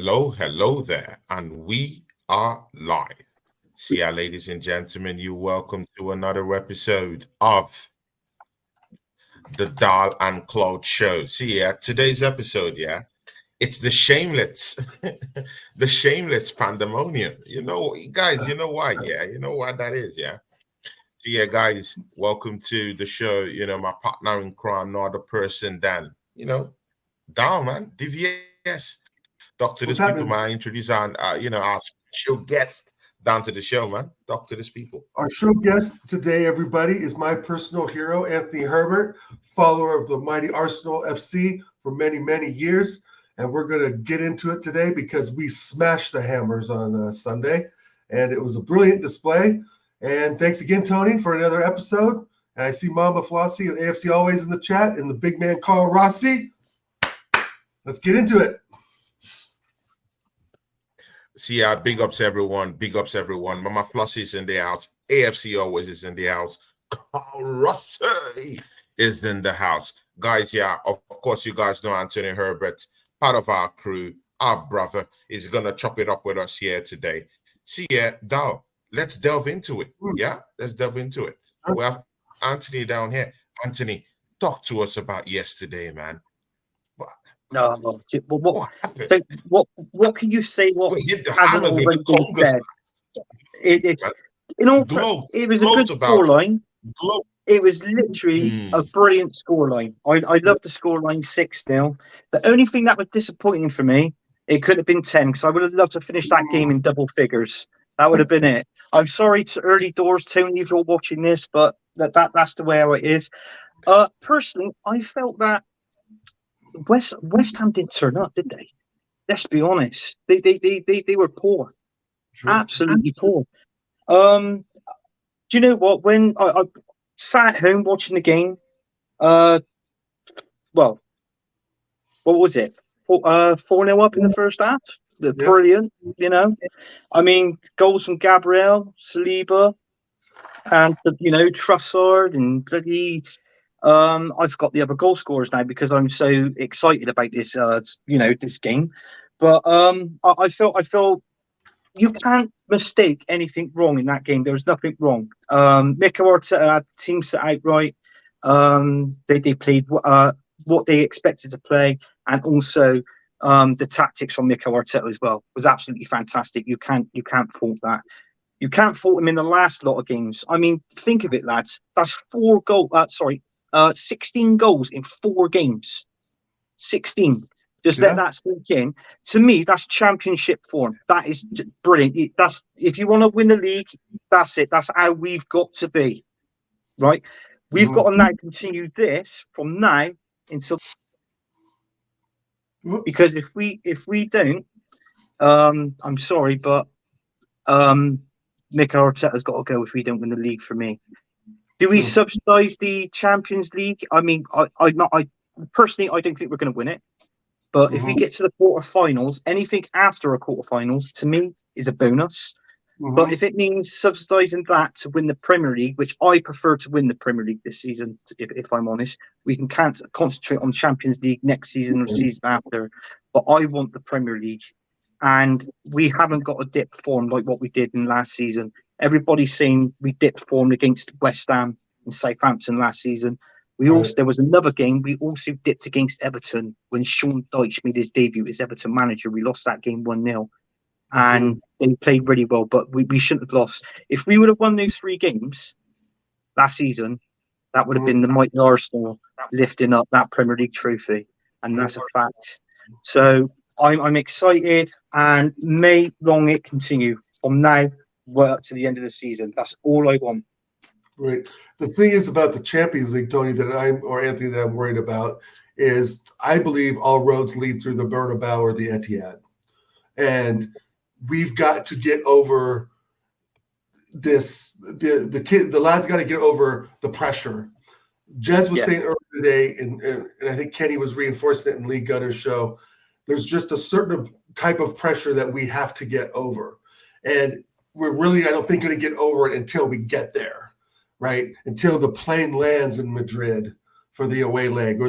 Hello there, and we are live. See ya, ladies and gentlemen. You welcome to another episode of the Dahl and Claude Show. See ya, today's episode, it's the Shameless, the Shameless Pandemonium. Guys, you know why? You know why that is, So guys, welcome to the show. My partner in crime, no other person than Dahl, man, DVS. Talk to these What's people, happening? man. Introduce our special guest down to the show, man. Talk to these people. Our show guest today, everybody, is my personal hero, Anthony Herbert, follower of the mighty Arsenal FC for many, many years. And we're going to get into it today because we smashed the Hammers on Sunday. And it was a brilliant display. And thanks again, Tony, for another episode. And I see Mama Flossie and AFC Always in the chat and the big man, Carl Rossi. Let's get into it. See, big ups everyone. Big ups everyone. Mama Flossie is in the house. AFC Always is in the house. Carl Rossi is in the house. Guys, of course, you guys know Anthony Herbert, part of our crew, our brother, is going to chop it up with us here today. See, Dal, let's delve into it. Let's delve into it. We have Anthony down here. Anthony, talk to us about yesterday, man. What can you say? What hasn't already been said? It was a good scoreline. It was literally a brilliant scoreline. I love the scoreline 6-0. The only thing that was disappointing for me, it could have been 10 because I would have loved to finish that game in double figures. That would have been it. I'm sorry to early doors, Tony, if you're watching this, but that's the way it is. Personally, I felt that West Ham didn't turn up, did they? Let's be honest. They were poor. True. Absolutely poor. Do you know what? When I sat at home watching the game, what was it? 4-0 up in the first half. Brilliant, I mean, goals from Gabriel, Saliba, and Trossard and bloody. I forgot the other goal scorers now because I'm so excited about this, this game. But I felt you can't mistake anything wrong in that game. There was nothing wrong. Mikel Arteta had the team set out right. They played what they expected to play, and also the tactics from Mikel Arteta as well was absolutely fantastic. You can't fault that. You can't fault him in the last lot of games. I mean, think of it, lads. That's 16 goals in 4 games. 16. Just let that sink in. To me, that's championship form. That is brilliant. That's if you want to win the league, that's it. That's how we've got to be. Right? We've got to now continue this from now until, because if we don't, I'm sorry, but Mikel Arteta's got to go if we don't win the league for me. Do we subsidise the Champions League? I mean, I personally, I don't think we're going to win it. But if we get to the quarterfinals, anything after a quarterfinals, to me, is a bonus. But if it means subsidising that to win the Premier League, which I prefer to win the Premier League this season, if I'm honest, we can concentrate on Champions League next season or season after. But I want the Premier League. And we haven't got a dip form like what we did in last season. Everybody's saying we dipped form against West Ham and Southampton last season. There was another game. We also dipped against Everton when Sean Dyche made his debut as Everton manager. We lost that game 1-0, and they played really well. But we shouldn't have lost. If we would have won those 3 games last season, that would have been the mighty Arsenal lifting up that Premier League trophy, and that's a fact. So I'm excited, and may long it continue from now right to the end of the season. That's all I want. Right. The thing is about the Champions League, Tony, Anthony, that I'm worried about is I believe all roads lead through the Burnabeu or the Etihad. And we've got to get over this. The lads got to get over the pressure. Jez was saying earlier today, and I think Kenny was reinforcing it in Lee Gunner's show, there's just a certain type of pressure that we have to get over. And we're really, I don't think, going to get over it until we get there. Right, until the plane lands in Madrid for the away leg,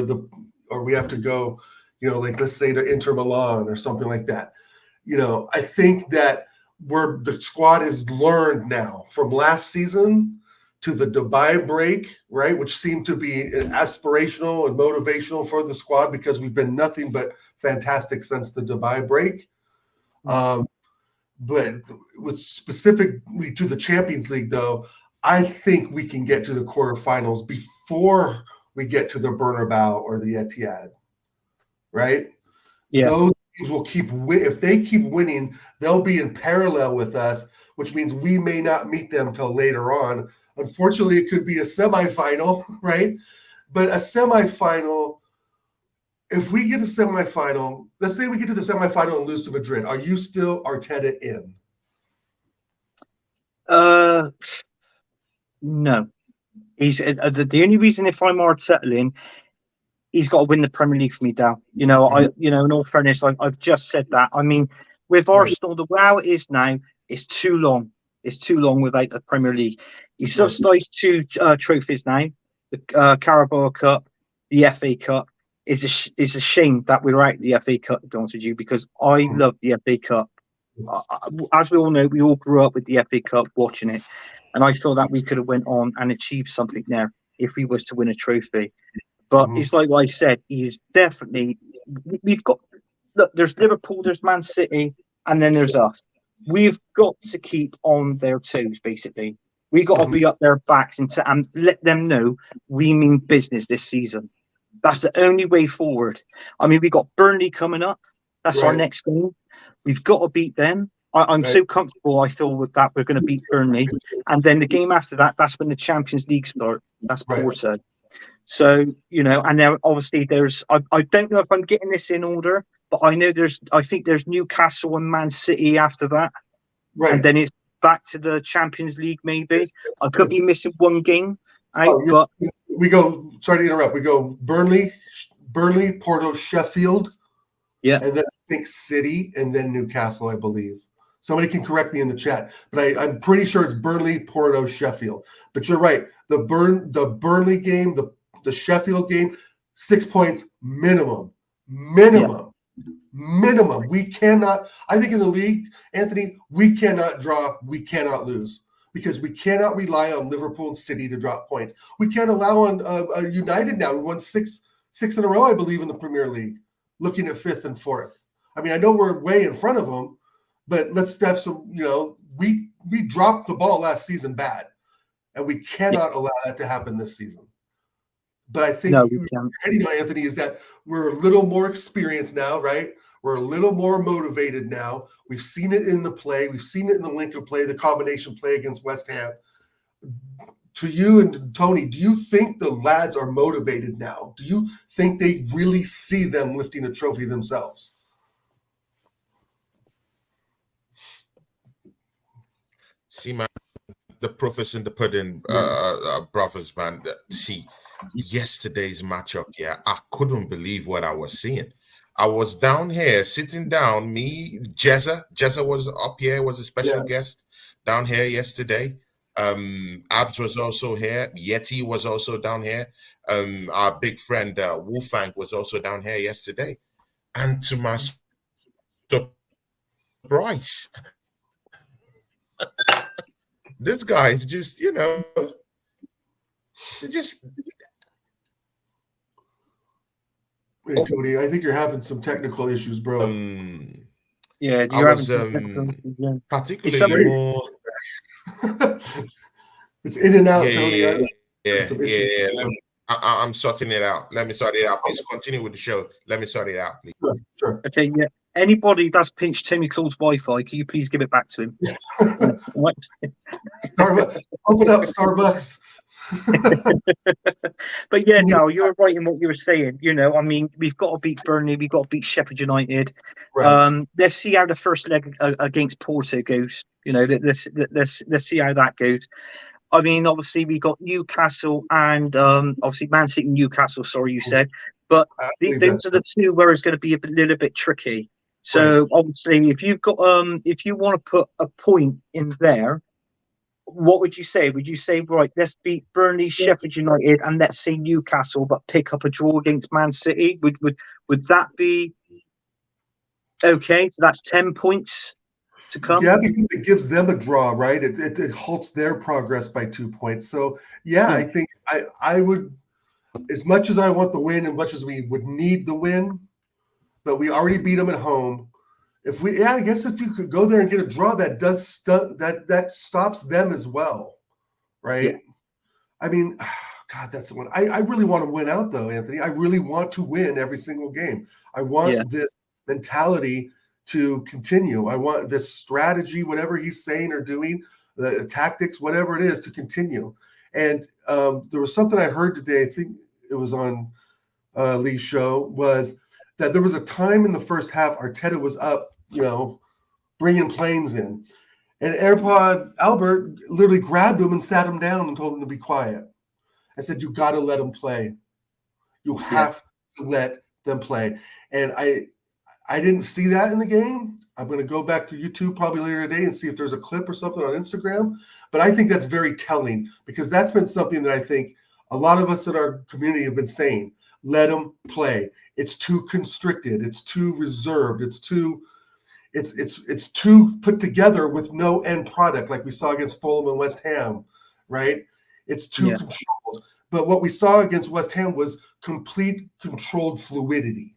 or we have to go, like let's say to Inter Milan or something like that. I think that the squad has learned now from last season to the Dubai break, right, which seemed to be aspirational and motivational for the squad because we've been nothing but fantastic since the Dubai break. But with specifically to the Champions League, though, I think we can get to the quarterfinals before we get to the Bernabeu or the Etihad, right? Yeah. Those teams will if they keep winning, they'll be in parallel with us, which means we may not meet them till later on. Unfortunately, it could be a semifinal, right? But a semifinal, if we get a semifinal, let's say we get to the semifinal and lose to Madrid, are you still Arteta in? No. He's the only reason if I'm Arteta in, he's got to win the Premier League for me, Dal. In all fairness, I've just said that. I mean, with Arsenal, the way it is now, it's too long. It's too long without the Premier League. He's subsidised 2 trophies now: the Carabao Cup, the FA Cup. It's a shame that we're out the FA Cup, to be honest with you, because I love the FA Cup. As we all know, we all grew up with the FA Cup watching it, and I feel that we could have went on and achieved something there if we was to win a trophy. But it's like what I said, he is definitely. We've got there's Liverpool, there's Man City, and then there's us. We've got to keep on their toes, basically. We got to be up their backs and let them know we mean business this season. That's the only way forward. I mean, we got Burnley coming up. That's our next game. We've got to beat them. I'm so comfortable. I feel with that we're going to beat Burnley, and then the game after that, that's when the Champions League starts. That's Porto. So and then obviously there's. I don't know if I'm getting this in order, but I know I think there's Newcastle and Man City after that, and then it's back to the Champions League. Maybe I could be missing one game. But we go. Sorry to interrupt. We go Burnley, Porto, Sheffield, and then I think City, and then Newcastle, I believe. Somebody can correct me in the chat, but I'm pretty sure it's Burnley, Porto, Sheffield. But you're right. The Burnley game, the Sheffield game, 6 points minimum. We cannot. I think in the league, Anthony, we cannot draw. We cannot lose. Because we cannot rely on Liverpool and City to drop points. We can't allow on United now. We won six in a row, I believe, in the Premier League, looking at 5th and 4th. I mean, I know we're way in front of them, but let's have some, we dropped the ball last season bad, and we cannot allow that to happen this season. But I think, Anthony, is that we're a little more experienced now, right? We're a little more motivated now. We've seen it in the play. We've seen it in the link-up play, the combination play against West Ham. To you and Tony, do you think the lads are motivated now? Do you think they really see them lifting a trophy themselves? See, man, the proof in the pudding, brothers, man. See, yesterday's matchup, I couldn't believe what I was seeing. I was down here, sitting down. Me, Jezza was up here, was a special guest down here yesterday. Abs was also here. Yeti was also down here. Our big friend Wolfang was also down here yesterday. And to my surprise, this guy is just, just. Hey, Tony, I think you're having some technical issues, bro. Yeah, I was particularly more. It's in and out, Tony. Yeah. I'm sorting it out. Let me sort it out. Please continue with the show. Let me sort it out, please. Sure. Okay, yeah. Anybody that's pinched Tony Claude's Wi-Fi, can you please give it back to him? Starbucks. Open up, Starbucks. But yeah, no, you're right in what you were saying. I mean, we've got to beat Burnley, we've got to beat Sheffield United. Right. Let's see how the first leg against Porto goes. Let's see how that goes. I mean, obviously we got Newcastle and obviously Man City and Newcastle. Sorry, you said, but those are the two where it's going to be a little bit tricky. So obviously, if you've got if you want to put a point in there, what would you say? Would you say, right, let's beat Burnley, Sheffield United, and let's say Newcastle, but pick up a draw against Man City? Would that be Okay, so that's 10 points to come. Yeah, because it gives them a draw, right? It halts their progress by 2 points. So yeah, I think I would, as much as I want the win, as much as we would need the win, but we already beat them at home. I guess if you could go there and get a draw, that does that stops them as well, right? Yeah. I mean, God, that's the one. I really want to win out, though, Anthony. I really want to win every single game. I want this mentality to continue. I want this strategy, whatever he's saying or doing, the tactics, whatever it is, to continue. And there was something I heard today, I think it was on Lee's show, was that there was a time in the first half Arteta was up, bringing planes in. And AirPod Albert literally grabbed him and sat him down and told him to be quiet. I said, you got to let him play. You have to let them play. And I didn't see that in the game. I'm going to go back to YouTube probably later today and see if there's a clip or something on Instagram. But I think that's very telling, because that's been something that I think a lot of us in our community have been saying. Let them play. It's too constricted. It's too reserved. It's too put together with no end product, like we saw against Fulham and West Ham, right? It's too controlled. But what we saw against West Ham was complete controlled fluidity.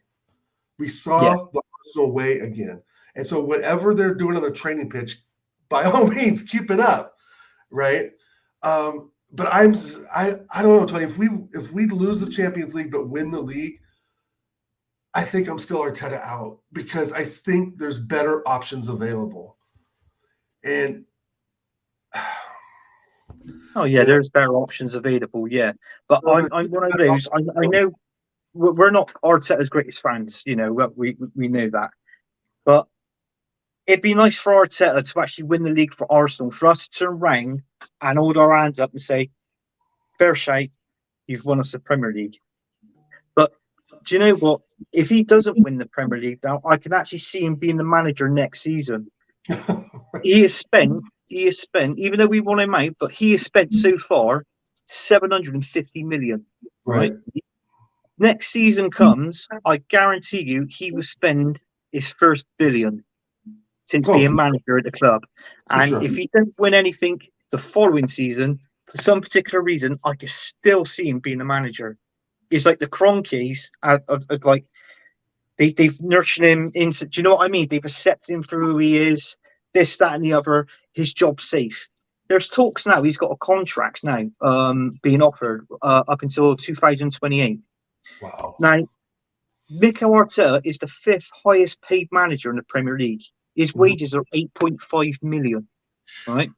We saw the Arsenal way again. And so whatever they're doing on their training pitch, by all means, keep it up, right? But I don't know, Tony. If we lose the Champions League but win the league, I think I'm still Arteta out, because I think there's better options available. And there's better options available. Yeah, but I'm one of those. I know we're not Arteta's greatest fans. We know that, but it'd be nice for Arteta to actually win the league for Arsenal, for us to turn around and hold our hands up and say, fair shake, you've won us the Premier League. But do you know what? If he doesn't win the Premier League now, I can actually see him being the manager next season. He has spent, even though we want him out, but he has spent so far 750 million. Right? Next season comes, I guarantee you he will spend his first billion since being manager at the club. And if he doesn't win anything the following season, for some particular reason, I can still see him being the manager. It's like the Cronkies like they've nurtured him into. Do you know what I mean? They've accepted him for who he is. This, that, and the other. His job's safe. There's talks now. He's got a contract now, being offered up until 2028. Wow. Now, Mikel Arteta is the 5th highest paid manager in the Premier League. His wages are 8.5 million. Right.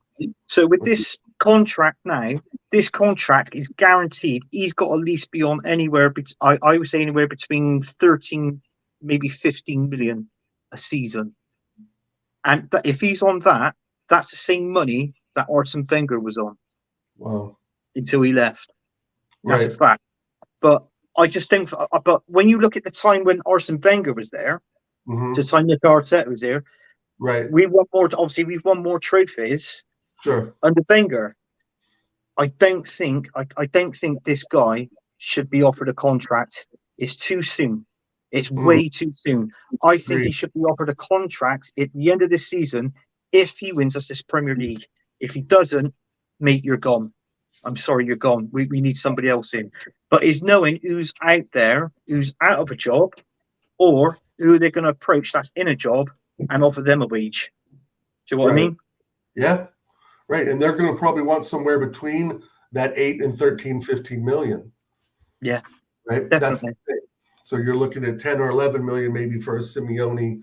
So with this contract now, this contract is guaranteed. He's got at least be on anywhere. I would say anywhere between 13, maybe 15 million a season. And if he's on that, that's the same money that Arsene Wenger was on. Wow. Until he left. That's a fact. But I just think. But when you look at the time when Arsene Wenger was there, the time Mikel Arteta was there, right? We won more. Obviously, we've won more trophies. Sure. Under Wenger, I don't think this guy should be offered a contract. It's too soon. It's way too soon. I think he should be offered a contract at the end of this season if he wins us this Premier League. If he doesn't, mate, you're gone. I'm sorry, you're gone. We need somebody else in. But it's knowing who's out there, who's out of a job, or who they're going to approach that's in a job and offer them a wage. Do you know what I mean? Yeah. Right. And they're going to probably want somewhere between that 8 and 13, 15 million. Yeah. Right. Definitely. That's the thing. So you're looking at 10 or 11 million maybe for a Simeone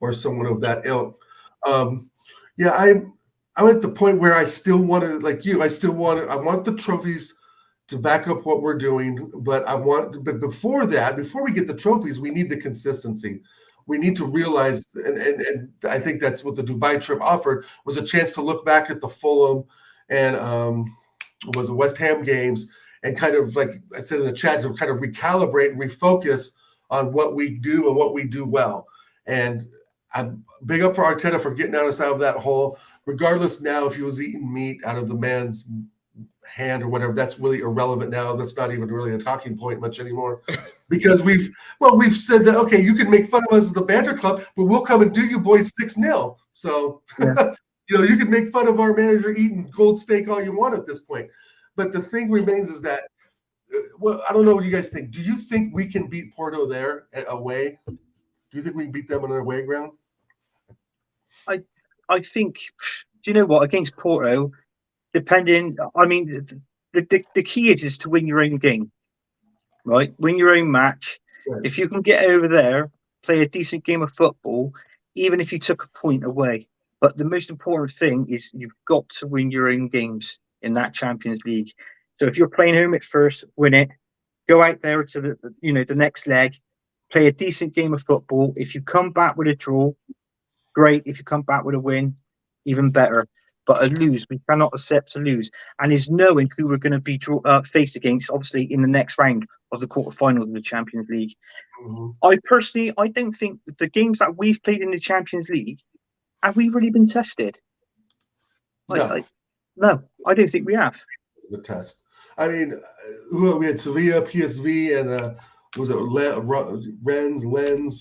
or someone of that ilk. I'm at the point where I still want to, like you, I want the trophies to back up what we're doing. But before that, before we get the trophies, we need the consistency. We need to realize, and I think that's what the Dubai trip offered, was a chance to look back at the Fulham and was the West Ham games and kind of, like I said in the chat, to kind of recalibrate and refocus on what we do and what we do well. And I'm big up for Arteta for getting us out of that hole. Regardless now if he was eating meat out of the man's hand or whatever, that's really irrelevant now. That's not even really a talking point much anymore, because we've said that, okay, you can make fun of us as the banter club, but we'll come and do you boys 6-0. So Yeah. you can make fun of our manager eating gold steak all you want at this point. But the thing remains is that, well, I don't know what you guys think. Do you think we can beat Porto there away? Do you think we can beat them on their away ground? I think, do you know what, against Porto, depending, I mean, the key is to win your own game, right? Win your own match. Right. If you can get over there, play a decent game of football, even if you took a point away. But the most important thing is you've got to win your own games in that Champions League. So if you're playing home at first, win it. Go out there to the next leg, play a decent game of football. If you come back with a draw, great. If you come back with a win, even better. But a lose, we cannot accept to lose. And is knowing who we're going to be faced against, obviously, in the next round of the quarterfinals of the Champions League. Mm-hmm. I don't think the games that we've played in the Champions League, have we really been tested? No, I don't think we have. The test. I mean, we had Sevilla, PSV, and was it Lens,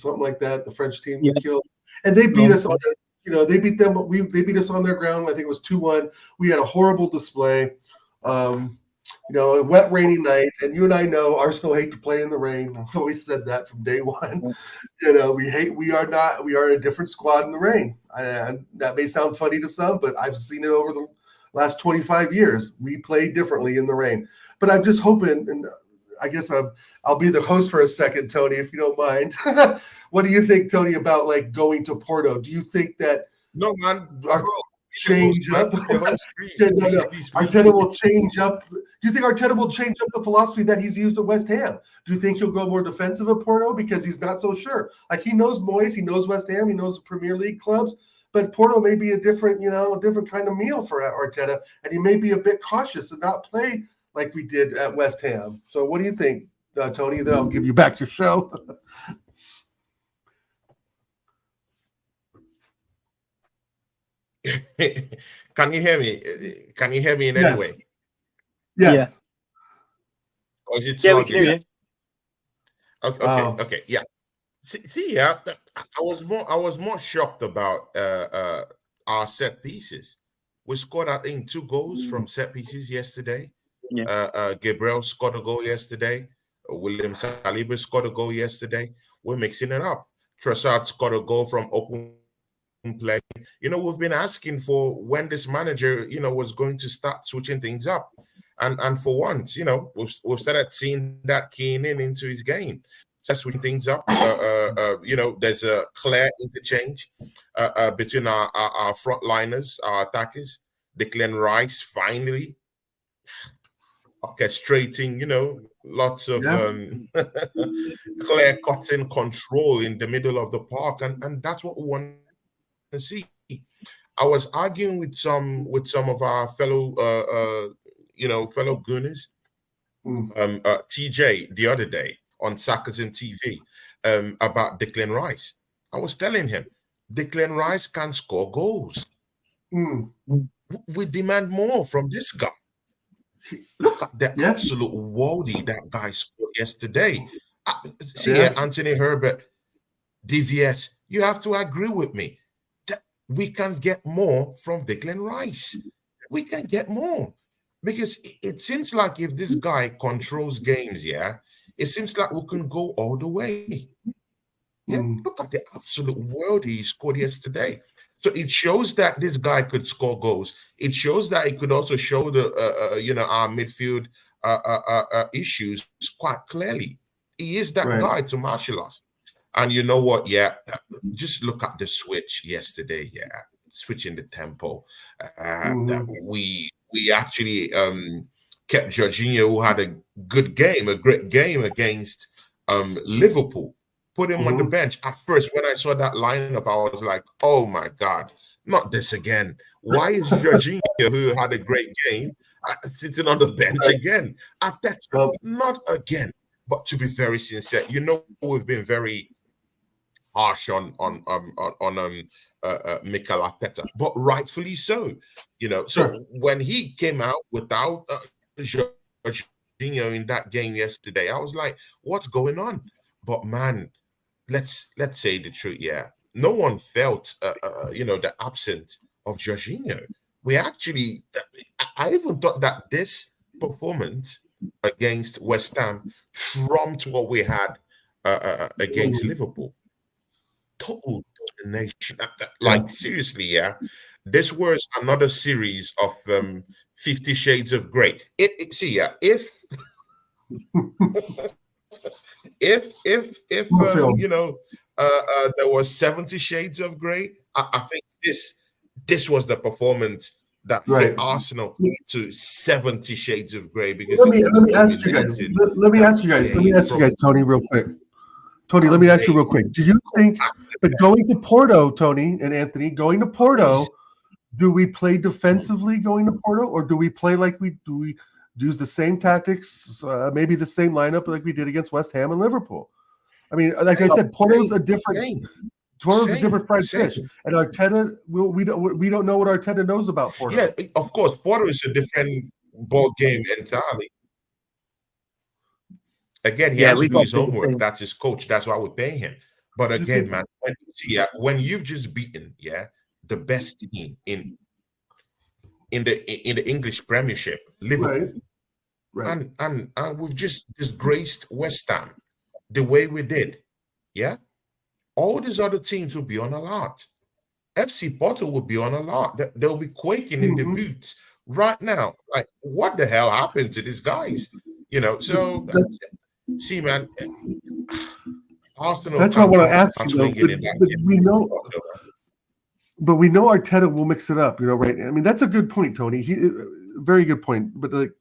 something like that, the French team we killed. And they beat us on they beat them. They beat us on their ground. I think it was 2-1. We had a horrible display. A wet, rainy night, and you and I know Arsenal hate to play in the rain. I've always said that from day one. We are a different squad in the rain. And that may sound funny to some, but I've seen it over the last 25 years. We play differently in the rain. But I'm just hoping, and I guess I'll be the host for a second, Tony, if you don't mind. What do you think, Tony, about like going to Porto? Do you think that change up? Arteta will change up. Do you think Arteta will change up the philosophy that he's used at West Ham? Do you think he'll go more defensive at Porto because he's not so sure? Like, he knows Moyes, he knows West Ham, he knows the Premier League clubs, but Porto may be a different kind of meal for Arteta, and he may be a bit cautious and not play like we did at West Ham. So what do you think, Tony? Then I'll give you back your show. Can you hear me? Can you hear me in any way? Yes. Or is it we can hear you. Okay, yeah. See, I was more shocked about our set pieces. We scored, I think, 2 goals from set pieces yesterday. Yeah. Gabriel scored a goal yesterday. William Saliba scored a goal yesterday. We're mixing it up. Trossard scored a goal from open play. We've been asking for when this manager, was going to start switching things up. And for once, we've started seeing that keying into his game. Just switching things up. There's a clear interchange between our frontliners, our attackers. Declan Rice finally orchestrating, lots of clear cutting control in the middle of the park, and that's what we want to see. I was arguing with some of our fellow Gunners, TJ, the other day on Sarcasm TV about Declan Rice. I was telling him Declan Rice can score goals. We demand more from this guy. Look at the absolute worldie that guy scored yesterday. Anthony Herbert, DVS, you have to agree with me that we can get more from Declan Rice. We can get more. Because it seems like if this guy controls games, it seems like we can go all the way. Look at the absolute world he scored yesterday. So it shows that this guy could score goals. It shows that he could also show our midfield issues quite clearly. He is that guy to marshal us. And you know what? Just look at the switch yesterday. Switching the tempo. That we actually kept Jorginho, who had a good game, a great game against Liverpool. Put him on the bench. At first, when I saw that lineup, I was like, oh my God, not this again. Why is Jorginho, who had a great game, sitting on the bench again? Not again. But to be very sincere, we've been very harsh on Mikel Arteta, but rightfully so. So when he came out without Jorginho in that game yesterday. I was like, what's going on? But man, let's say the truth. Yeah, no one felt the absence of Jorginho. We actually, I even thought that this performance against West Ham trumped what we had against Liverpool. Total domination. Like seriously, yeah. This was another series of 50 Shades of Grey. See, yeah, if there was 70 Shades of Grey, I think this was the performance that hit Arsenal to 70 Shades of Grey. Because let me ask you guys. Let me ask you guys, Tony, real quick. Tony, let me ask you real quick. Do you think that going to Porto, Tony and Anthony, going to Porto, do we play defensively going to Porto, or do we play like we use the same tactics, maybe the same lineup like we did against West Ham and Liverpool? I mean, like I said, Porto's a different fried fish, and Arteta, we don't know what Arteta knows about Porto. Yeah, of course, Porto is a different ball game entirely. Again, he has to do his homework. That's his coach. That's why we're paying him. But again, man, when you've just beaten, the best team in the English Premiership, Liverpool, right. And we've just disgraced West Ham the way we did, all these other teams will be on alert. FC Porto will be on alert. They'll be quaking in the boots right now. Like, what the hell happened to these guys? So see, man, Arsenal. That's what I want to ask you. But we know Arteta will mix it up, right? I mean, that's a good point, Tony. Very good point. But like,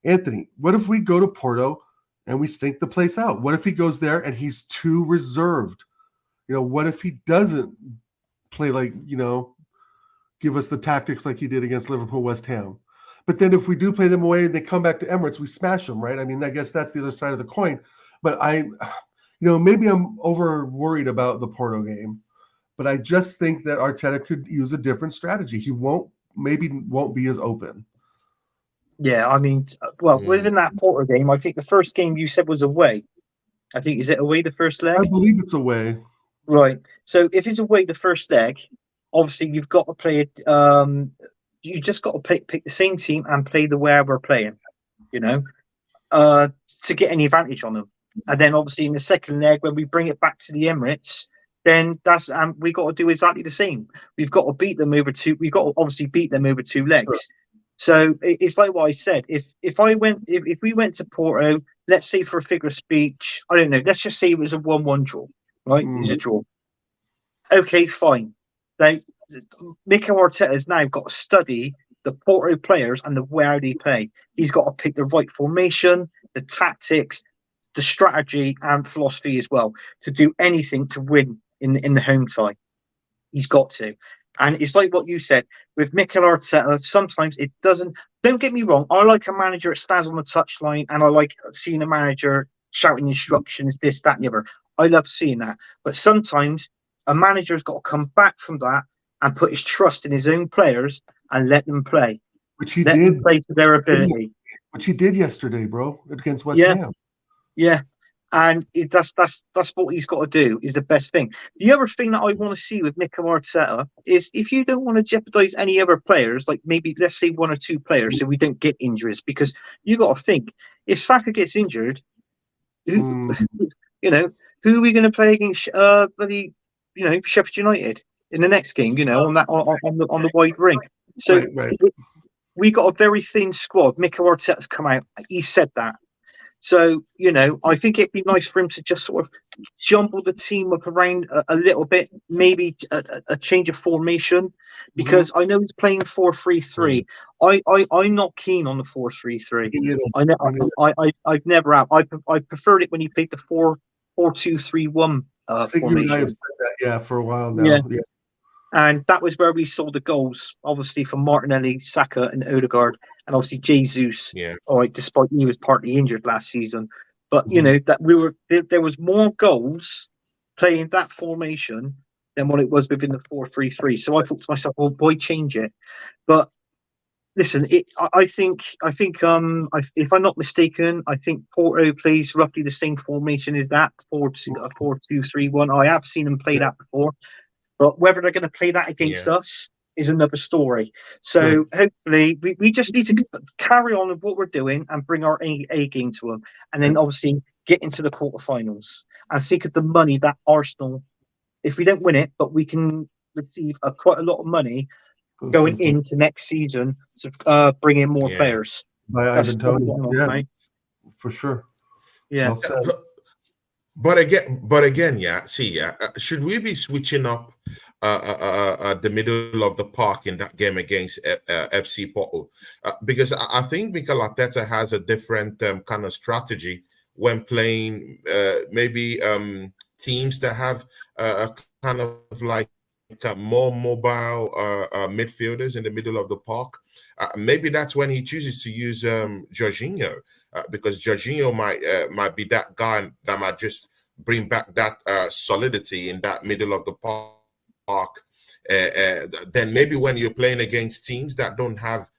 Anthony, what if we go to Porto and we stink the place out? What if he goes there and he's too reserved? What if he doesn't play like, give us the tactics like he did against Liverpool, West Ham? But then if we do play them away and they come back to Emirates, we smash them, right? I mean, I guess that's the other side of the coin. But maybe I'm over worried about the Porto game. But I just think that Arteta could use a different strategy. He won't be as open. Yeah, I mean, within that Porto game, I think the first game you said was away. I think, is it away the first leg? I believe it's away. Right. So if it's away the first leg, obviously you've got to play it. You just got to pick the same team and play the way we're playing, to get any advantage on them. And then obviously in the second leg, when we bring it back to the Emirates, then that's we got to do exactly the same. We've got to beat them over two. We've got to obviously beat them over two legs. Sure. So it's like what I said. If we went to Porto, let's say for a figure of speech, I don't know. Let's just say it was a 1-1 draw, right? It's a draw. Okay, fine. Now, Mikel Arteta has now got to study the Porto players and the way they play. He's got to pick the right formation, the tactics, the strategy, and philosophy as well to do anything to win in the home tie. He's got to. And it's like what you said with Mikel Arteta. Sometimes it doesn't. Don't get me wrong. I like a manager that stands on the touchline, and I like seeing a manager shouting instructions, this, that, and the other. I love seeing that. But sometimes a manager's got to come back from that and put his trust in his own players and let them play. Which he let did. Them play to their ability. Which he did yesterday, bro, against West Ham. Yeah. And that's what he's got to do, is the best thing. The other thing that I want to see with Mikel Arteta is, if you don't want to jeopardize any other players, like maybe let's say one or two players, so we don't get injuries, because you got to think, if Saka gets injured, who are we going to play against? Sheffield United in the next game, on the wide ring. So we got a very thin squad. Mikel Arteta's come out. He said that. So, I think it'd be nice for him to just sort of jumble the team up around a little bit, maybe a change of formation, because I know he's playing 4-3-3. I'm not keen on the 4-3-3. I've never have. I preferred it when he played the 4-2-3-1 I think formation. You and I have said that, for a while now. Yeah. And that was where we saw the goals, obviously, from Martinelli, Saka, and Odegaard, and obviously Jesus. Yeah. All right, despite he was partly injured last season, but that there was more goals playing that formation than what it was within the 4-3-3. So I thought to myself, well, why change it? But listen, I think if I'm not mistaken, I think Porto plays roughly the same formation as that 4-2-3-1. I have seen them play that before, but whether they're going to play that against us is another story. So hopefully we just need to carry on with what we're doing and bring our A game to them, and then obviously get into the quarterfinals. And think of the money that Arsenal, if we don't win it, but we can receive quite a lot of money going into next season to bring in more players. By Ivan Toney, for sure. Yeah. Well said. But again, should we be switching up the middle of the park in that game against FC Porto? Because I think Mikel Arteta has a different kind of strategy when playing maybe teams that have a kind of like more mobile midfielders in the middle of the park. Maybe that's when he chooses to use Jorginho. Because Jorginho might be that guy that might just bring back that solidity in that middle of the park. Then maybe when you're playing against teams that don't have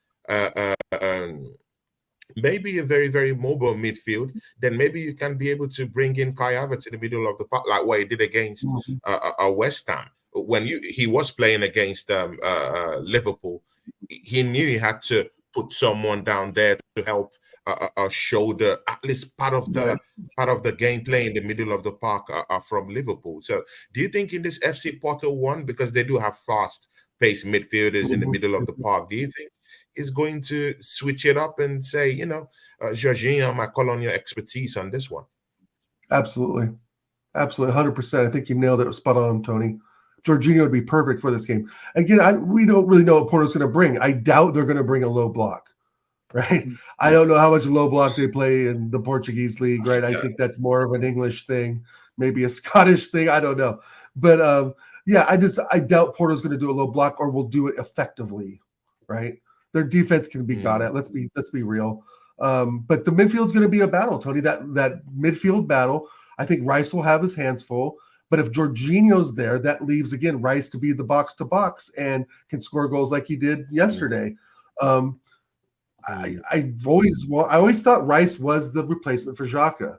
maybe a very, very mobile midfield, then maybe you can be able to bring in Kai Havertz in the middle of the park, like what he did against West Ham. When he was playing against Liverpool, he knew he had to put someone down there to help shoulder at least part of the gameplay in the middle of the park from Liverpool. So do you think in this FC Porto one, because they do have fast-paced midfielders in the middle of the park, do you think is going to switch it up and say, Jorginho, I might call on your expertise on this one? Absolutely. 100%. I think you nailed it spot on, Tony. Jorginho would be perfect for this game. Again, we don't really know what Porto's going to bring. I doubt they're going to bring a low block. Right. I don't know how much low block they play in the Portuguese league. Right. I think that's more of an English thing, maybe a Scottish thing. I don't know. But I doubt Porto's going to do a low block or will do it effectively. Right. Their defense can be got at. Let's be real. But the midfield's going to be a battle, Tony. That midfield battle. I think Rice will have his hands full. But if Jorginho's there, that leaves again Rice to be the box to box and can score goals like he did yesterday. I always thought Rice was the replacement for Xhaka.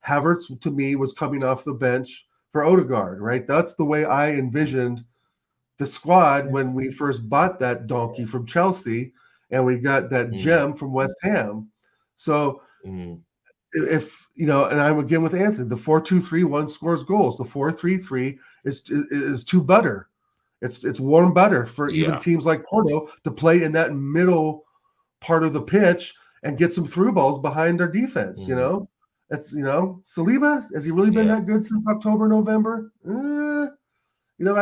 Havertz, to me, was coming off the bench for Odegaard, right? That's the way I envisioned the squad when we first bought that donkey from Chelsea and we got that gem from West Ham. So if, and I'm again with Anthony, the 4-2-3-1 scores goals. The 4-3-3 is too butter. It's warm butter for even teams like Porto to play in that middle part of the pitch and get some through balls behind their defense. That's Saliba, has he really been that good since October, November? I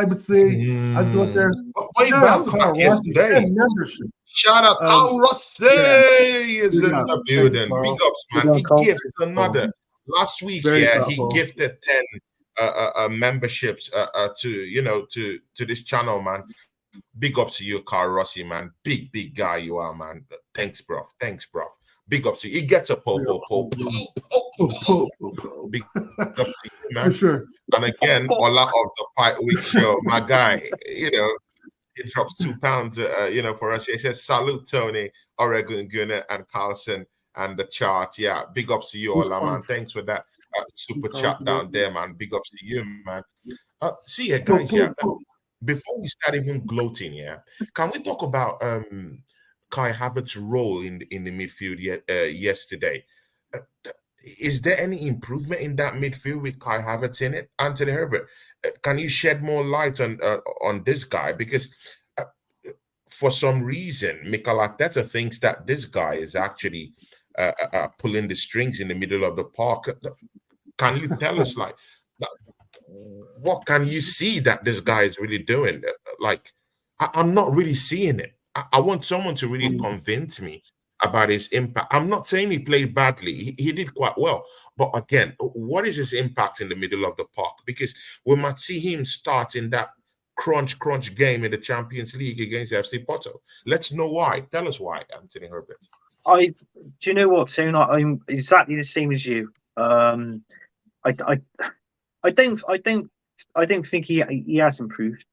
would say I'd go up there. Shout out Carl Rossi is in the building. Big ups, man. He gifted another last week. He gifted 10 memberships to this channel, man. Big up to you, Carl Rossi, man. Big guy you are, man. Thanks, bro. Big up to you. He gets a po. Big up to you, man. For sure. And again, Ola of the Fight Week show, my guy, he drops £2, for us. He says, salute, Tony, Oregon Gunner, and Carlson, and the chart. Yeah, big ups to you, Ola, man. Thanks for that super chat down there, man. Big ups to you, man. See you guys, before we start even gloating, can we talk about Kai Havertz's role in the midfield yesterday? Is there any improvement in that midfield with Kai Havertz in it? Anthony Herbert, can you shed more light on this guy? Because for some reason, Mikel Arteta thinks that this guy is actually pulling the strings in the middle of the park. Can you tell us, what can you see that this guy is really doing? I'm not really seeing it. I want someone to really convince me about his impact. I'm not saying he played badly. He did quite well. But again, what is his impact in the middle of the park? Because we might see him start in that crunch game in the Champions League against FC Porto. Let's know why. Tell us why, Anthony Herbert. Do you know what, Tony? I'm exactly the same as you. I don't think he has improved.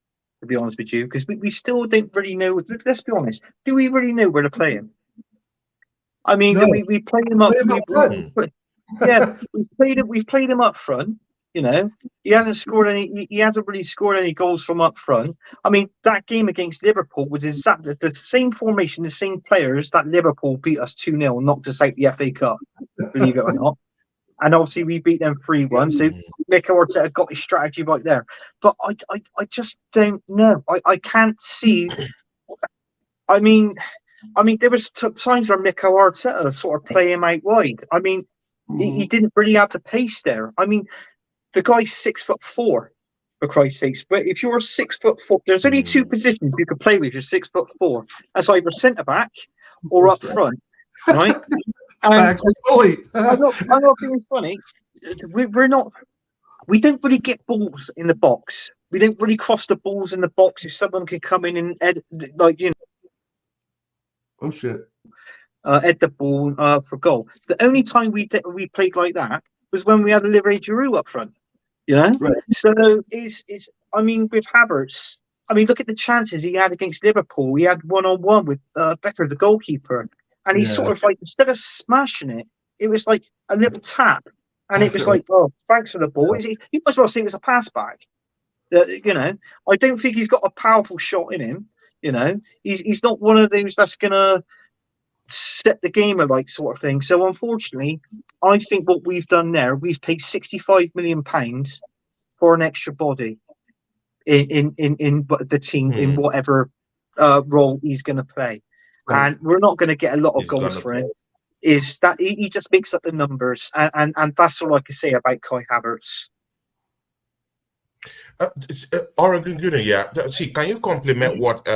to be honest with you, because we still don't really know. Let's be honest. Do we really know where to play him? I mean, No. we played him up. Play him up front. Yeah, we've played him up front. You know, he hasn't scored any. He hasn't really scored any goals from up front. I mean, that game against Liverpool was exactly the same formation, the same players that Liverpool beat us 2-0, knocked us out the FA Cup. Believe it or not. And obviously we beat them 3-1. So Mikel Arteta got his strategy right there. But I just don't know. I can't see. I mean, there was times where Mikel Arteta sort of play him out wide. I mean, he didn't really have the pace there. I mean, the guy's 6'4", for Christ's sakes. But if you're 6'4", there's only two positions you can play with. You're 6'4". That's either centre back or up front, right? And I'm not being funny. We don't really get balls in the box. We don't really cross the balls in the box if someone can come in and head the ball for goal. The only time we played like that was when we had Olivier Giroud up front. You know, right. So I mean, with Havertz, I mean, look at the chances he had against Liverpool. He had 1-on-1 with Becker, the goalkeeper. And he sort of like, instead of smashing it, it was like a little tap. And it was like, oh, thanks for the ball. You might as well say it was a pass back. You know, I don't think he's got a powerful shot in him. You know, he's not one of those that's going to set the game alight sort of thing. So unfortunately, I think what we've done there, we've paid £65 million for an extra body in the team, in whatever role he's going to play. Right. And we're not going to get a lot of goals for him. Is that he just makes up the numbers, and that's all I can say about Kai Havertz. Oregon Gunner, yeah. See, can you compliment what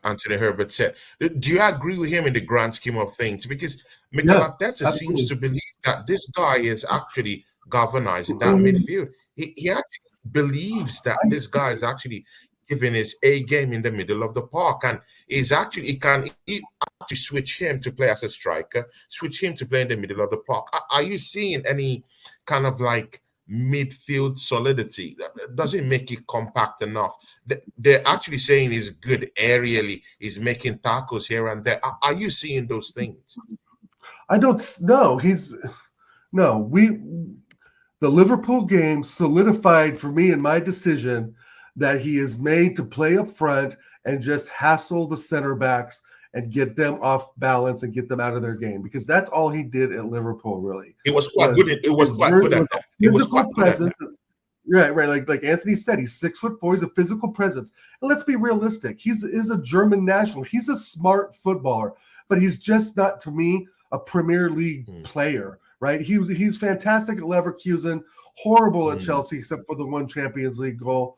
Anthony Herbert said? Do you agree with him in the grand scheme of things? Because Mikel Arteta seems to believe that this guy is actually galvanizing that midfield. He actually believes that this guy is actually giving his A game in the middle of the park, and he can actually switch him to play as a striker, switch him to play in the middle of the park. Are you seeing any kind of like midfield solidity? Does it make it compact enough? They're actually saying he's good aerially, he's making tackles here and there. Are you seeing those things? I don't know. The Liverpool game solidified for me in my decision that he is made to play up front and just hassle the center backs and get them off balance and get them out of their game, because that's all he did at Liverpool. Really, it was quite good. It was quite good. Physical presence. Right. Like Anthony said, he's 6'4". He's a physical presence. And let's be realistic. He's a German national. He's a smart footballer, but he's just not, to me, a Premier League player. Right? He's fantastic at Leverkusen, horrible at Chelsea, except for the one Champions League goal.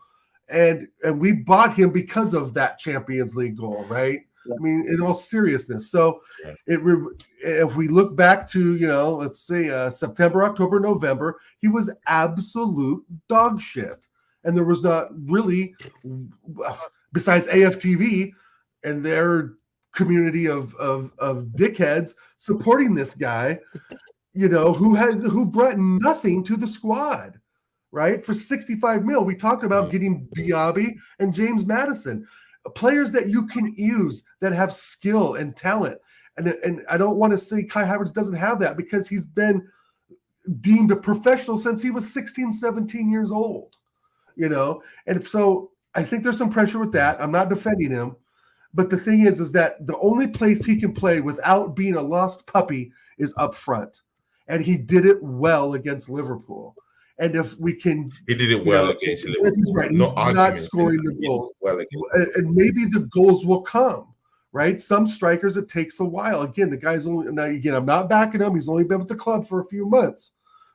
And we bought him because of that Champions League goal, right? Yeah. I mean, in all seriousness. So if we look back to, let's say September, October, November, he was absolute dog shit. And there was not really, besides AFTV and their community of dickheads supporting this guy, who brought nothing to the squad. Right? For 65 mil, we talked about getting Diaby and James Maddison, players that you can use that have skill and talent. And I don't want to say Kai Havertz doesn't have that, because he's been deemed a professional since he was 16, 17 years old, And so I think there's some pressure with that. I'm not defending him. But the thing is that the only place he can play without being a lost puppy is up front. And he did it well against Liverpool. And if we can, he did it well against Liverpool. He's right. He's not scoring the goals. And maybe the goals will come, right? Some strikers, it takes a while. Again, the guy's I'm not backing him. He's only been with the club for a few months,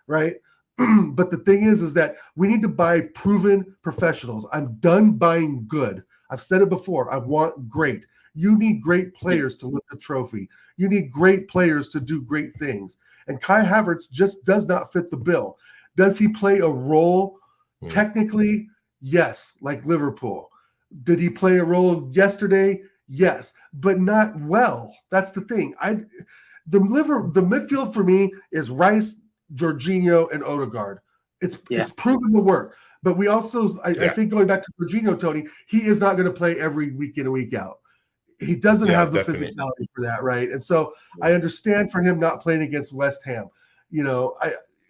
right? But the thing is that we need to buy proven professionals. I'm done buying good. I've said it before. I want great. You need great players to lift a trophy. You need great players to do great things. And Kai Havertz just does not fit the bill. Does he play a role? Technically, yes, like Liverpool. Did he play a role yesterday? Yes, but not well. That's the thing. The midfield for me is Rice, Jorginho, and Odegaard. It's proven to work. But we also, I think, going back to Jorginho, Tony, he is not going to play every week in and week out. He doesn't have the physicality for that, right? And so I understand for him not playing against West Ham.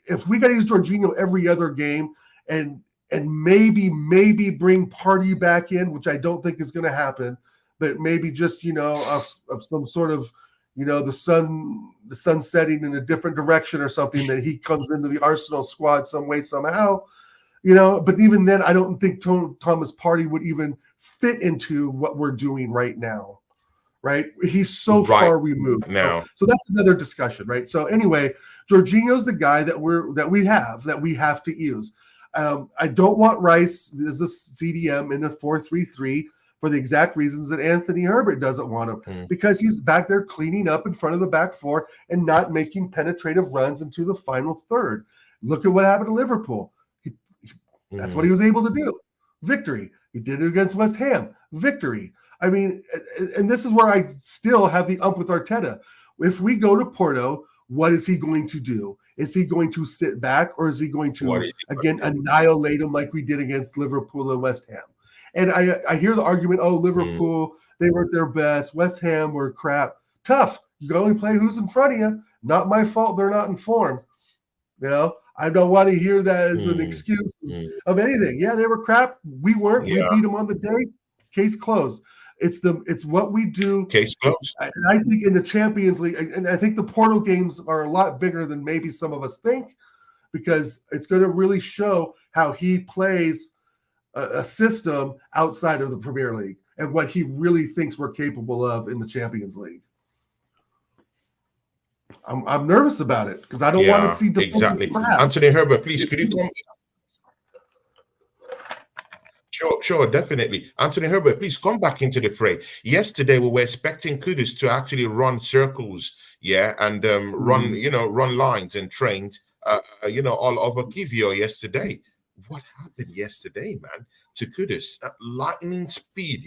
If we got to use Jorginho every other game and maybe bring Partey back in, which I don't think is going to happen, but maybe just of some sort of the sun setting in a different direction or something, that he comes into the Arsenal squad some way somehow. But even then, I don't think Thomas Partey would even fit into what we're doing right now, right? He's so far removed now. So that's another discussion, right? So anyway, Jorginho's the guy that we have to use. I don't want Rice as the CDM in a 4-3-3 for the exact reasons that Anthony Herbert doesn't want him, because he's back there cleaning up in front of the back four and not making penetrative runs into the final third. Look at what happened to Liverpool. That's what he was able to do. Victory. He did it against West Ham. Victory. I mean, and this is where I still have the ump with Arteta. If we go to Porto, what is he going to do? Is he going to sit back, or is he going to, again, annihilate him like we did against Liverpool and West Ham? And I hear the argument, Liverpool, they weren't their best. West Ham were crap. Tough. You can only play who's in front of you. Not my fault they're not in form. I don't want to hear that as an excuse of anything. Yeah, they were crap. We weren't. We beat them on the day. Case closed. It's what we do. Case closed. And I think in the Champions League, and I think the Porto games are a lot bigger than maybe some of us think, because it's going to really show how he plays a system outside of the Premier League and what he really thinks we're capable of in the Champions League. I'm nervous about it because I don't want to see defensive crap. Anthony Herbert, please, could you come? Sure, definitely. Anthony Herbert, please come back into the fray. Yesterday, we were expecting Kudus to actually run circles, and run lines and trained, all over Kivio yesterday. What happened yesterday, man, to Kudus? At lightning speed,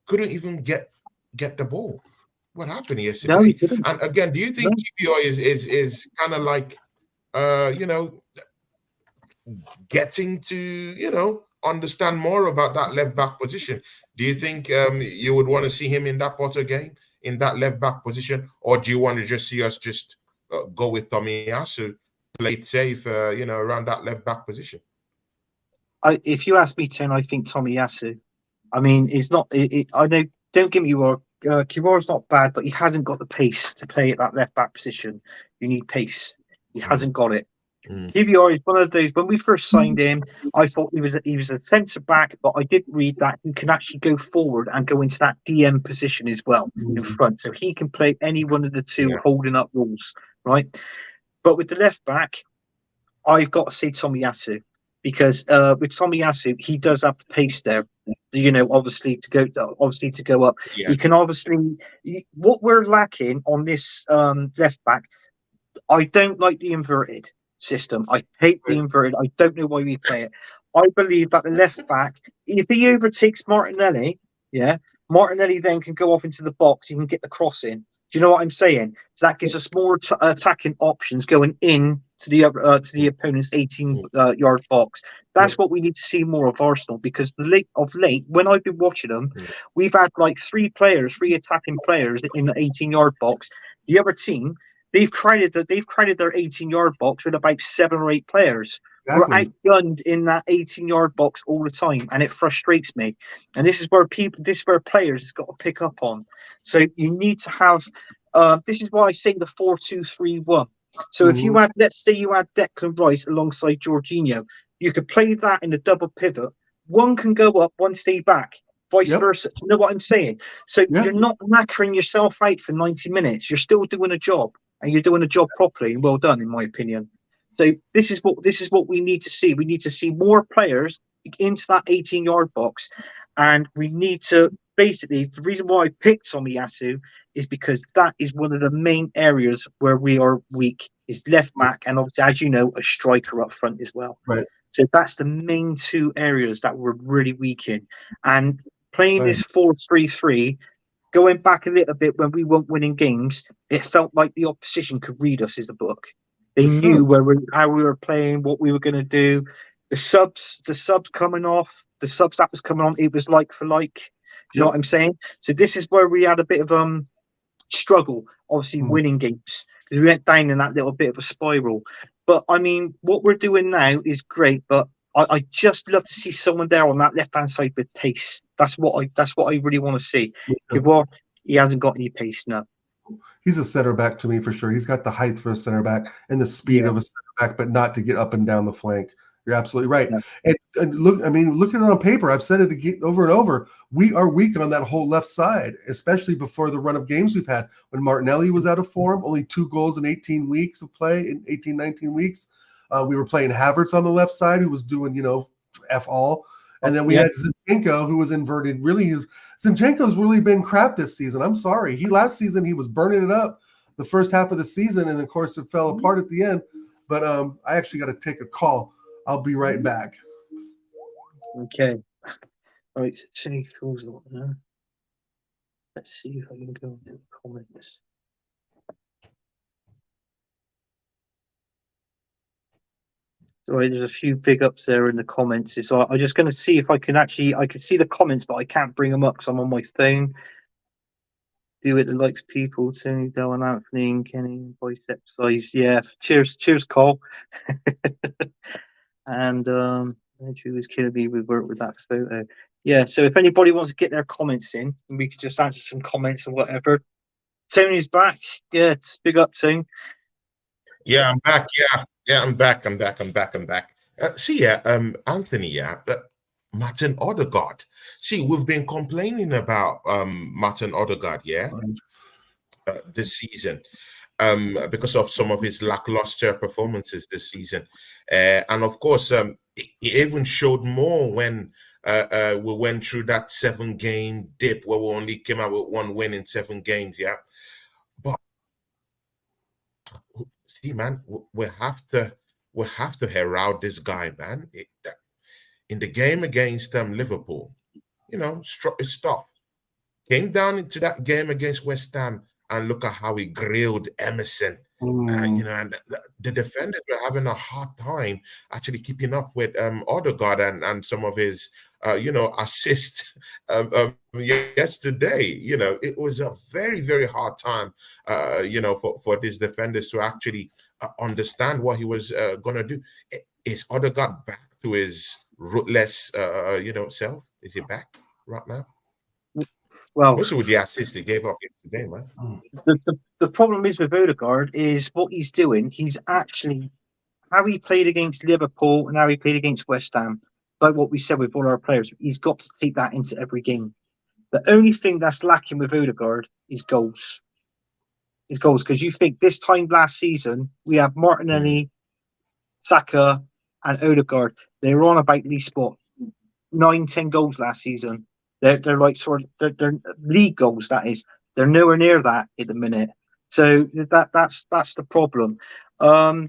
couldn't even get the ball. What happened yesterday? No, he didn't. And again, do you think Kivio is kind of like, getting to, understand more about that left back position? Do you think you would want to see him in that Potter game, in that left back position, or do you want to just see us just go with Tomiyasu, play it safe, around that left back position? If you ask me, Tim, I think Tomiyasu. I mean, it's not. I know. Don't get me wrong. Kirora's not bad, but he hasn't got the pace to play at that left back position. You need pace. He hasn't got it. Kivior is one of those. When we first signed him, I thought he was a centre back, but I did read that he can actually go forward and go into that DM position as well in front, so he can play any one of the two holding up rules, right? But with the left back, I've got to say Tomiyasu, because with Tomiyasu, he does have the pace there. Obviously to go up. Yeah. He can obviously. What we're lacking on this left back, I don't like the inverted system. I hate the inverted. I don't know why we play it. I believe that the left back, if he overtakes Martinelli, Martinelli then can go off into the box. He can get the cross in. Do you know what I'm saying? So that gives us more attacking options going in to the opponent's 18-yard box. That's what we need to see more of Arsenal, because of late, when I've been watching them, we've had like three attacking players in the 18-yard box. The other team, they've crowded their 18-yard box with about 7 or 8 players. Exactly. We're outgunned in that 18-yard box all the time, and it frustrates me. And this is where players have got to pick up on. So you need to have. This is why I say the 4-2-3-1. So if you let's say you had Declan Rice alongside Jorginho, you could play that in a double pivot. One can go up, one stay back, vice versa. You know what I'm saying? So you're not knackering yourself out for 90 minutes. You're still doing a job, and you're doing a job properly. Well done, in my opinion. So this is what we need to see. We need to see more players into that 18-yard box, and we need to basically. The reason why I picked Tomiyasu is because that is one of the main areas where we are weak, is left back, and obviously, as you know, a striker up front as well. Right. So that's the main 2 areas that we're really weak in. And playing this 4-3-3, going back a little bit when we weren't winning games, it felt like the opposition could read us as a book. They knew how we were playing, what we were going to do. the subs coming off, the subs that was coming on, it was like for like. Do you know what I'm saying? So this is where we had a bit of struggle, obviously winning games, because we went down in that little bit of a spiral. But I mean, what we're doing now is great, but I just love to see someone there on that left hand side with pace. That's what I really want to see. Well, he hasn't got any pace now. He's a center back to me for sure. He's got the height for a center back and the speed of a center back, but not to get up and down the flank. You're absolutely right. Yeah. And look, I mean, look at it on paper. I've said it over and over. We are weak on that whole left side, especially before the run of games we've had. When Martinelli was out of form, only 2 goals in 18 weeks of play, in 18, 19 weeks. We were playing Havertz on the left side, who was doing, F all. And then we had Zinchenko, who was inverted. Really, Zinchenko's really been crap this season. I'm sorry. Last season, he was burning it up the first half of the season, and of course, it fell apart at the end. But I actually got to take a call. I'll be right back. Okay. All right, so calls on there. Let's see if I can go into the comments. All right, there's a few big ups there in the comments. So I'm just going to see if I can see the comments, but I can't bring them up because I'm on my phone. Do it the likes people, Tony, Dylan, Anthony, and Kenny, bicep size. Yeah, cheers, Cole. And Andrew was killing me with work with that photo. Yeah, so if anybody wants to get their comments in, we could just answer some comments or whatever. Tony's back. Yeah, big up, Tony. Yeah, I'm back. Yeah, I'm back. Anthony, Martin Odegaard. See, we've been complaining about Martin Odegaard, this season. Because of some of his lackluster performances this season. And of course, it even showed more when we went through that 7-game dip where we only came out with 1 win in 7 games, But see, man, we have to herald this guy, man. In the game against Liverpool, it's tough. Came down into that game against West Ham, and look at how he grilled Emerson. And the defenders were having a hard time actually keeping up with Odegaard and some of his, assists yesterday. It was a very, very hard time, for these defenders to actually understand what he was going to do. Is Odegaard back to his ruthless, self? Is he back right now? Well, especially with the assist he gave up yesterday, man. The problem is with Odegaard is what he's doing. He's actually how he played against Liverpool and how he played against West Ham. Like what we said with all our players, he's got to take that into every game. The only thing that's lacking with Odegaard is goals. Because you think this time last season we have Martinelli, Saka, and Odegaard. They were on about least 9-10 goals last season. They're like they're league goals. That is, they're nowhere near that at the minute. So that's the problem. I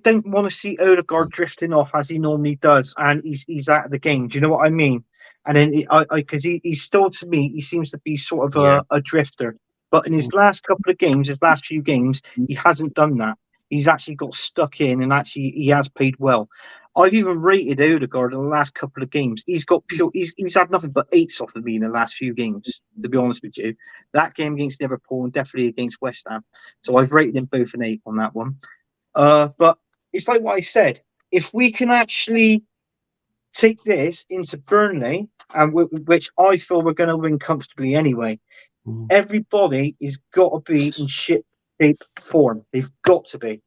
don't want to see Odegaard drifting off as he normally does, and he's out of the game. Do you know what I mean? And then because he's still, to me, he seems to be sort of a drifter. But in his last couple of games, his last few games, he hasn't done that. He's actually got stuck in, and actually he has played well. I've even rated Odegaard in the last couple of games. He's had nothing but 8s off of me in the last few games, to be honest with you. That game against Liverpool and definitely against West Ham. So I've rated them both an 8 on that one. But it's like what I said. If we can actually take this into Burnley, and which I feel we're going to win comfortably anyway, everybody has got to be in ship-shape form. They've got to be,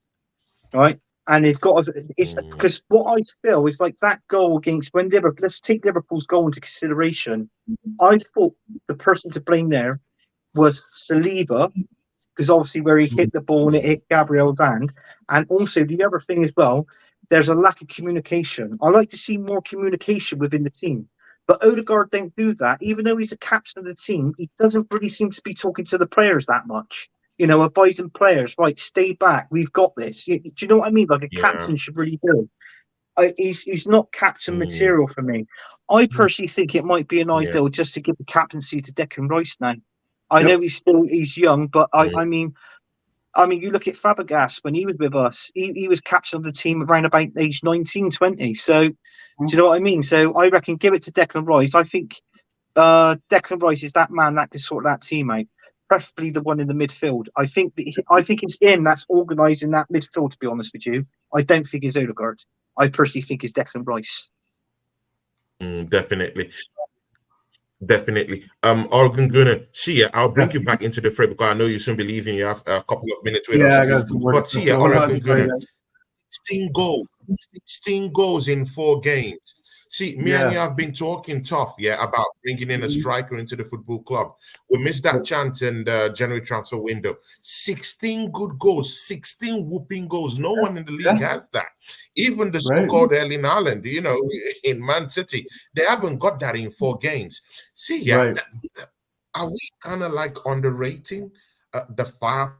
right? And they've got to, it's because what I feel is like that goal against let's take Liverpool's goal into consideration. I thought the person to blame there was Saliba, because obviously where he hit the ball and it hit Gabriel's hand. And also the other thing as well, there's a lack of communication. I like to see more communication within the team. But Odegaard don't do that. Even though he's a captain of the team, he doesn't really seem to be talking to the players that much. Advising players, right, stay back. We've got this. Do you know what I mean? Like a captain should really do. He's not captain material for me. I personally think it might be an ideal just to give the captaincy to Declan Rice now. I know he's young, but I mean, I mean, you look at Fabregas when he was with us. He was captain of the team around about age 19, 20. So, do you know what I mean? So I reckon give it to Declan Rice. I think Declan Rice is that man that can sort that team out. Preferably the one in the midfield. I think it's him that's organising that midfield. To be honest with you, I don't think it's Odegaard. I personally think it's Declan Rice. Definitely. Oregon Gunner, I'll bring you back into the fray because I know you soon be leaving. You have a couple of minutes with us. Yeah, I got some work. But Oregon Gunner, 16 goals in 4 games. Me and you have been talking tough, about bringing in a striker into the football club. We missed that chance in the January transfer window. 16 good goals, 16 whooping goals. No one in the league has that. Even the so-called Erling Haaland, in Man City, they haven't got that in 4 games. Are we kind of like underrating the firepower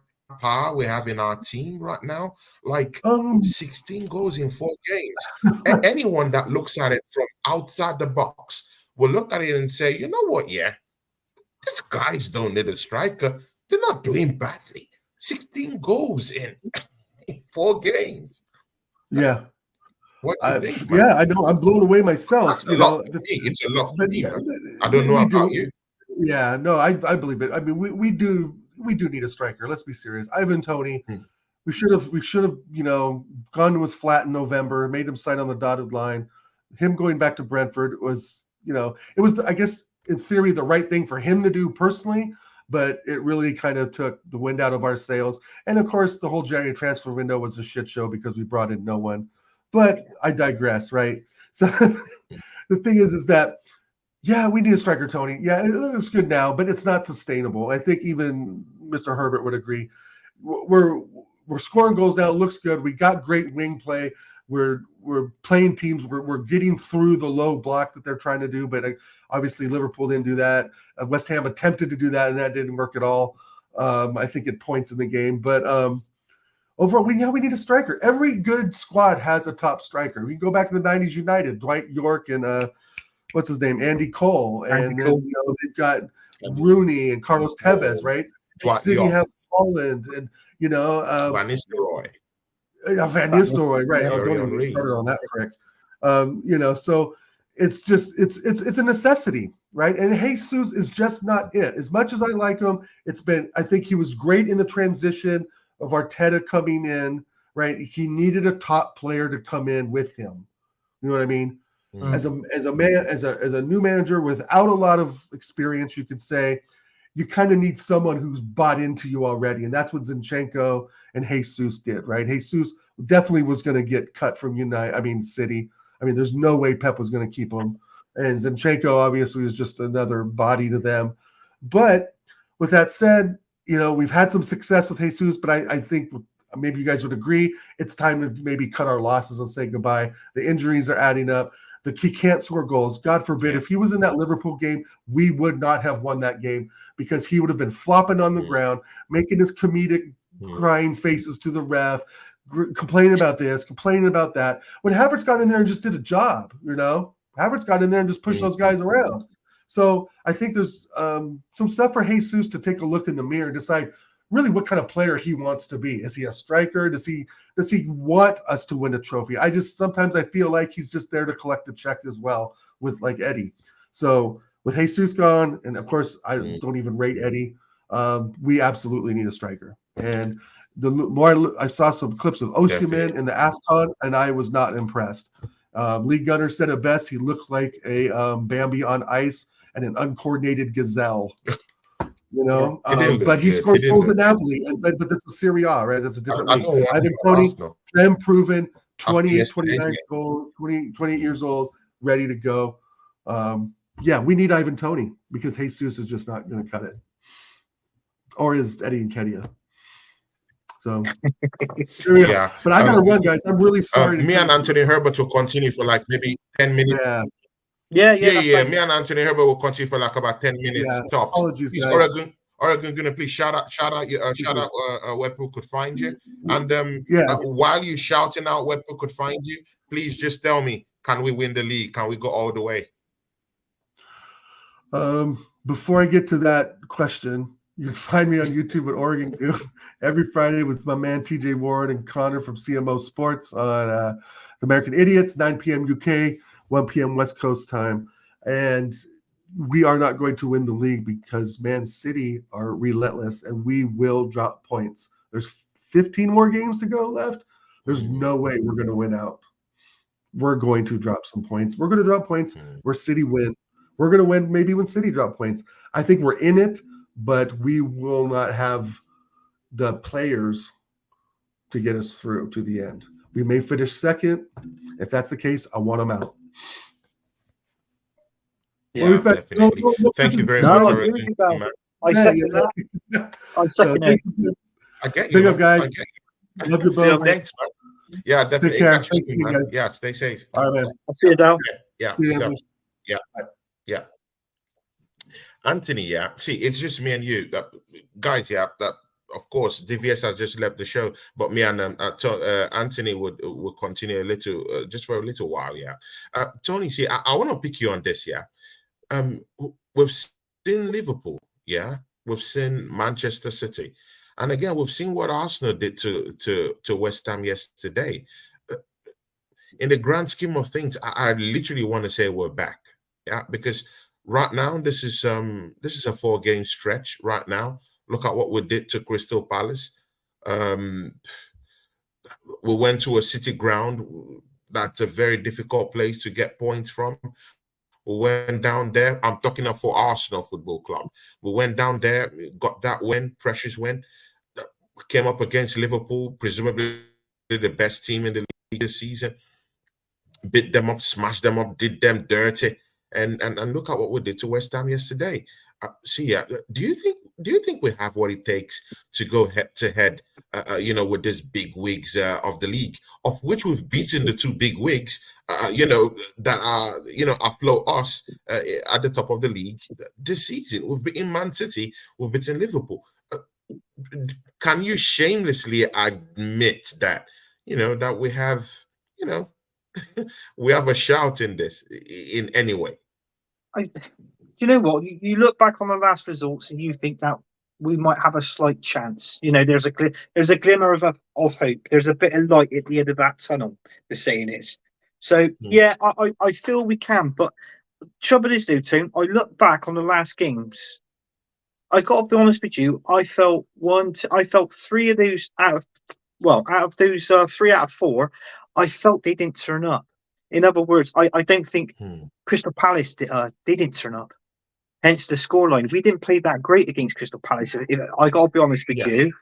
we have in our team right now? Like 16 goals in 4 games. Anyone that looks at it from outside the box will look at it and say, you know what, these guys don't need a striker. They're not doing badly. 16 goals in 4 games. Yeah. What do you think? Yeah, I know. I'm blown away myself. It's a lot for me. I don't know about you. Yeah, no, I believe it. I mean, we do need a striker. Let's be serious. Ivan Toney. We should have, gone was flat in November, made him sign on the dotted line. Him going back to Brentford was, it was, I guess, in theory, the right thing for him to do personally, but it really kind of took the wind out of our sails. And of course, the whole January transfer window was a shit show because we brought in no one. But I digress, right? So the thing is that, we need a striker, Tony. Yeah, it looks good now, but it's not sustainable. I think even Mr. Herbert would agree. We're scoring goals now. It looks good. We got great wing play. We're playing teams. We're getting through the low block that they're trying to do, but obviously Liverpool didn't do that. West Ham attempted to do that, and that didn't work at all. I think it points in the game, but overall, we need a striker. Every good squad has a top striker. We can go back to the 90s United, Dwight York and what's his name, Andy Cole, and then they've got Rooney and Carlos Tevez, right? City have Holland and Van Nistelrooy. Van Nistelrooy, right? Don't even get started on that prick. So it's just it's a necessity, right? And Jesus is just not it. As much as I like him, I think he was great in the transition of Arteta coming in, right? He needed a top player to come in with him. You know what I mean? As a new manager without a lot of experience, you could say you kind of need someone who's bought into you already, and that's what Zinchenko and Jesus did, right? Jesus definitely was going to get cut from City. I mean, there's no way Pep was going to keep him, and Zinchenko obviously was just another body to them. But with that said, we've had some success with Jesus, but I think maybe you guys would agree it's time to maybe cut our losses and say goodbye. The injuries are adding up. He can't score goals. God forbid, if he was in that Liverpool game, we would not have won that game because he would have been flopping on the ground, making his comedic crying faces to the ref, complaining about this, complaining about that. When Havertz got in there and just did a job, Havertz got in there and just pushed those guys around. So I think there's some stuff for Jesus to take a look in the mirror and decide really what kind of player he wants to be. Is he a striker? Does he want us to win a trophy? Sometimes I feel like he's just there to collect a check as well with like Eddie. So with Jesus gone, and of course I don't even rate Eddie, we absolutely need a striker. And the more I saw some clips of Osimhen in the AFCON, and I was not impressed. Lee Gunner said it best. He looks like a Bambi on ice and an uncoordinated gazelle. But he scored goals at Napoli, but that's a Serie A, right? That's a different league. Ivan Toney, proven, 29 goals, 28 years old, ready to go. We need Ivan Toney because Jesus is just not going to cut it. Or is Eddie Nketiah. So, but I got to run, guys. I'm really sorry. Me and Anthony Herbert will continue for like maybe 10 minutes. Yeah. Me and Anthony Herbert will continue for like about 10 minutes tops. Apologies, please, guys. Oregon, gonna please shout out where people could find you. And while you're shouting out where people could find you, please just tell me, can we win the league? Can we go all the way? Before I get to that question, You can find me on YouTube at Oregon Goon every Friday with my man TJ Ward and Connor from CMO Sports on The American Idiots, 9 p.m. UK, 1 p.m. West Coast time. And we are not going to win the league because Man City are relentless and we will drop points. There's 15 more games to go left. There's no way we're going to win out. We're going to drop some points. We're going to drop points where City win. We're going to win maybe when City drop points. I think we're in it, but we will not have the players to get us through to the end. We may finish second. If that's the case, I want them out. Yeah, definitely. Thank you very much. I second that. I second it. I get you. Big up, guys. Love you both. Thanks, man. Yeah, definitely. Take care. Thanks, you guys. Yeah, stay safe. All right, man. I'll see you down. Yeah. Yeah. Anthony, yeah. See, it's just me and you, guys. Yeah, that of course, DVS has just left the show, but me and Anthony would continue a little, just for a little while. Yeah, Tony, see, I want to pick you on this. Yeah, we've seen Liverpool. Yeah, we've seen Manchester City, and again, we've seen what Arsenal did to West Ham yesterday. In the grand scheme of things, I literally want to say we're back. Yeah, because right now this is a 4-game stretch. Right now, look at what we did to Crystal Palace. We went to a City ground. That's a very difficult place to get points from. We went down there. I'm talking of for Arsenal Football Club. We went down there, got that win, precious win. Came up against Liverpool, presumably the best team in the league this season. Bit them up, smashed them up, did them dirty. And look at what we did to West Ham yesterday. Do you think we have what it takes to go head to head, with these big wigs of the league, of which we've beaten the 2 big wigs, that are afloat us at the top of the league this season? We've beaten Man City, we've beaten Liverpool. Can you shamelessly admit that that we have we have a shout in this in any way? You know what? You look back on the last results and you think that we might have a slight chance. There's a glimmer of hope. There's a bit of light at the end of that tunnel. The saying is. So yeah, I feel we can. But trouble is, though, Tone, I look back on the last games. I got to be honest with you. I felt 3 of those out of those 3 out of 4. I felt they didn't turn up. In other words, I don't think Crystal Palace they didn't turn up. Hence the scoreline. We didn't play that great against Crystal Palace. I got to be honest with you.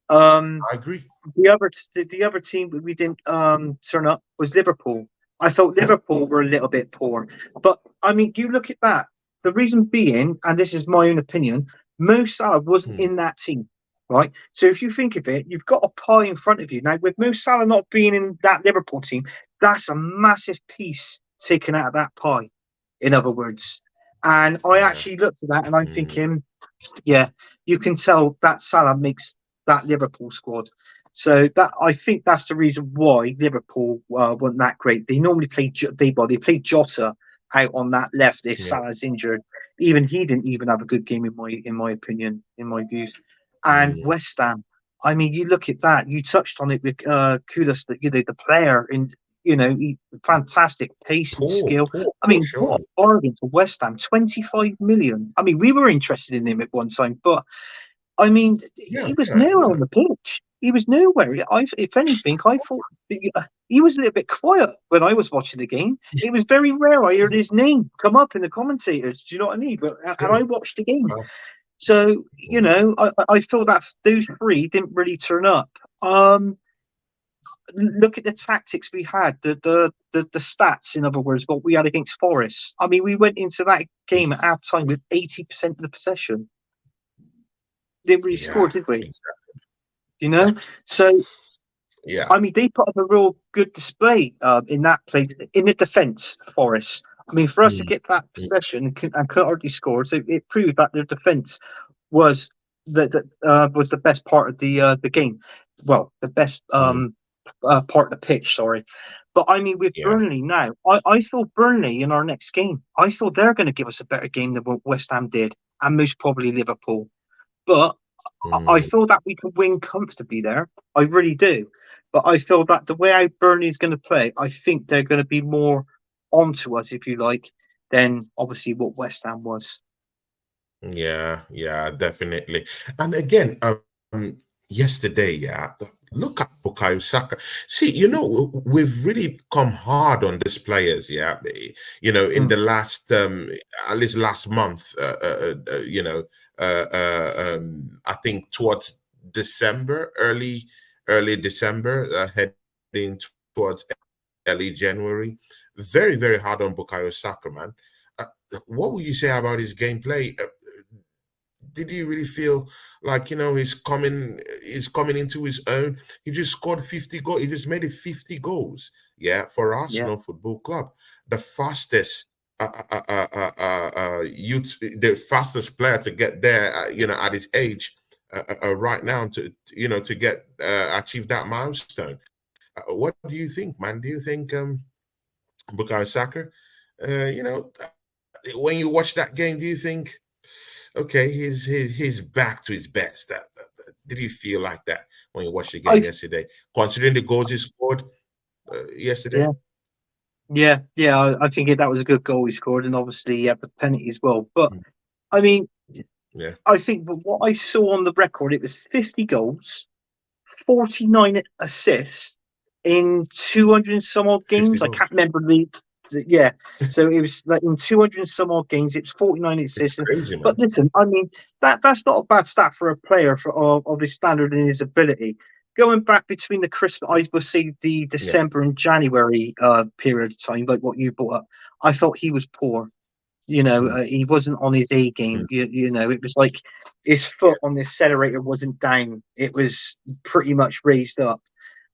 I agree. The other team that we didn't turn up was Liverpool. I felt Liverpool were a little bit poor. But I mean, you look at that. The reason being, and this is my own opinion, Mo Salah wasn't in that team. Right, so if you think of it, you've got a pie in front of you now. With Mo Salah not being in that Liverpool team, that's a massive piece taken out of that pie. In other words, and I actually looked at that and I'm thinking, yeah, you can tell that Salah makes that Liverpool squad. So that I think that's the reason why Liverpool weren't that great. They normally play they played Jota out on that left if Salah's injured. Even he didn't even have a good game in my opinion, in my views. And West Ham, I mean, you look at that. You touched on it with Kudus, the player, and fantastic pace and skill. I mean, what a bargain for West Ham, 25 million. I mean, we were interested in him at one time, but I mean, he was nowhere on the pitch. He was nowhere. If anything, I thought he was a little bit quiet when I was watching the game. It was very rare I heard his name come up in the commentators. Do you know what I mean? But and I watched the game. So, I feel that those 3 didn't really turn up. Look at the tactics we had, the stats, in other words, what we had against Forest. I mean, we went into that game at half time with 80% of the possession. Didn't really score, did we? Exactly. So, I mean, they put up a real good display in that place, in the defence, Forest. I mean, for us to get that possession and couldn't hardly score, so it proved that their defence was the best part of the game. Well, the best part of the pitch. Sorry, but I mean, with Burnley now, I feel Burnley in our next game. I feel they're going to give us a better game than what West Ham did, and most probably Liverpool. But I feel that we can win comfortably there. I really do. But I feel that the way how Burnley is going to play, I think they're going to be more onto us, if you like, than obviously what West Ham was. Yeah, yeah, definitely. And again, yesterday, yeah, look at Bukayo Saka. See, we've really come hard on these players, yeah. In the last, at least last month, I think towards December, early December, heading towards early January, very, very hard on Bukayo Saka, man. What would you say about his gameplay? Did he really feel like he's coming into his own? He just scored 50 goals. He just made it 50 goals. Yeah, for Yeah. Arsenal Football Club, the fastest youth, the fastest player to get there. At his age, right now to get achieve that milestone. What do you think, man? Do you think Bukayo Saka, when you watch that game, do you think, okay, he's back to his best? Did you feel like that when you watched the game yesterday, considering the goals he scored yesterday? Yeah. I think that was a good goal he scored, and obviously the penalty as well. But I mean, Yeah, I think what I saw on the record, it was 50 goals, 49 assists in 200 and some odd 50 games. I goals. can't remember yeah. So it was like in 200 and some odd games, it's 49 It's assists. crazy, But man. listen, I mean, that's not a bad stat for a player of his standard and his ability. Going back between the Christmas, I would say the Yeah, December and January period of time, like what you brought up, I felt he was poor. mm, He wasn't on his A game. mm, It was like his yeah, foot on the accelerator wasn't down. It was pretty much raised up,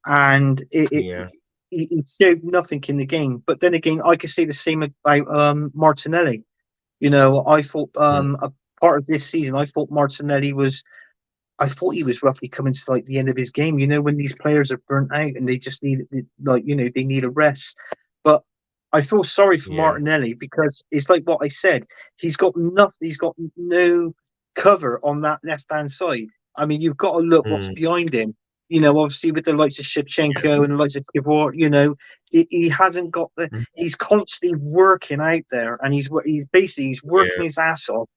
and yeah, he showed nothing in the game. But then again, I could say the same about Martinelli. I thought mm, a part of this season, I thought he was roughly coming to like the end of his game. When these players are burnt out and they just need they need a rest. But I feel sorry for yeah, Martinelli because it's like what I said. He's got nothing. He's got no cover on that left hand side. I mean, you've got to look what's mm, behind him. Obviously with the likes of yeah, Shevchenko and the likes of Kivor, he hasn't got the. mm, He's constantly working out there, and he's yeah, working his ass off.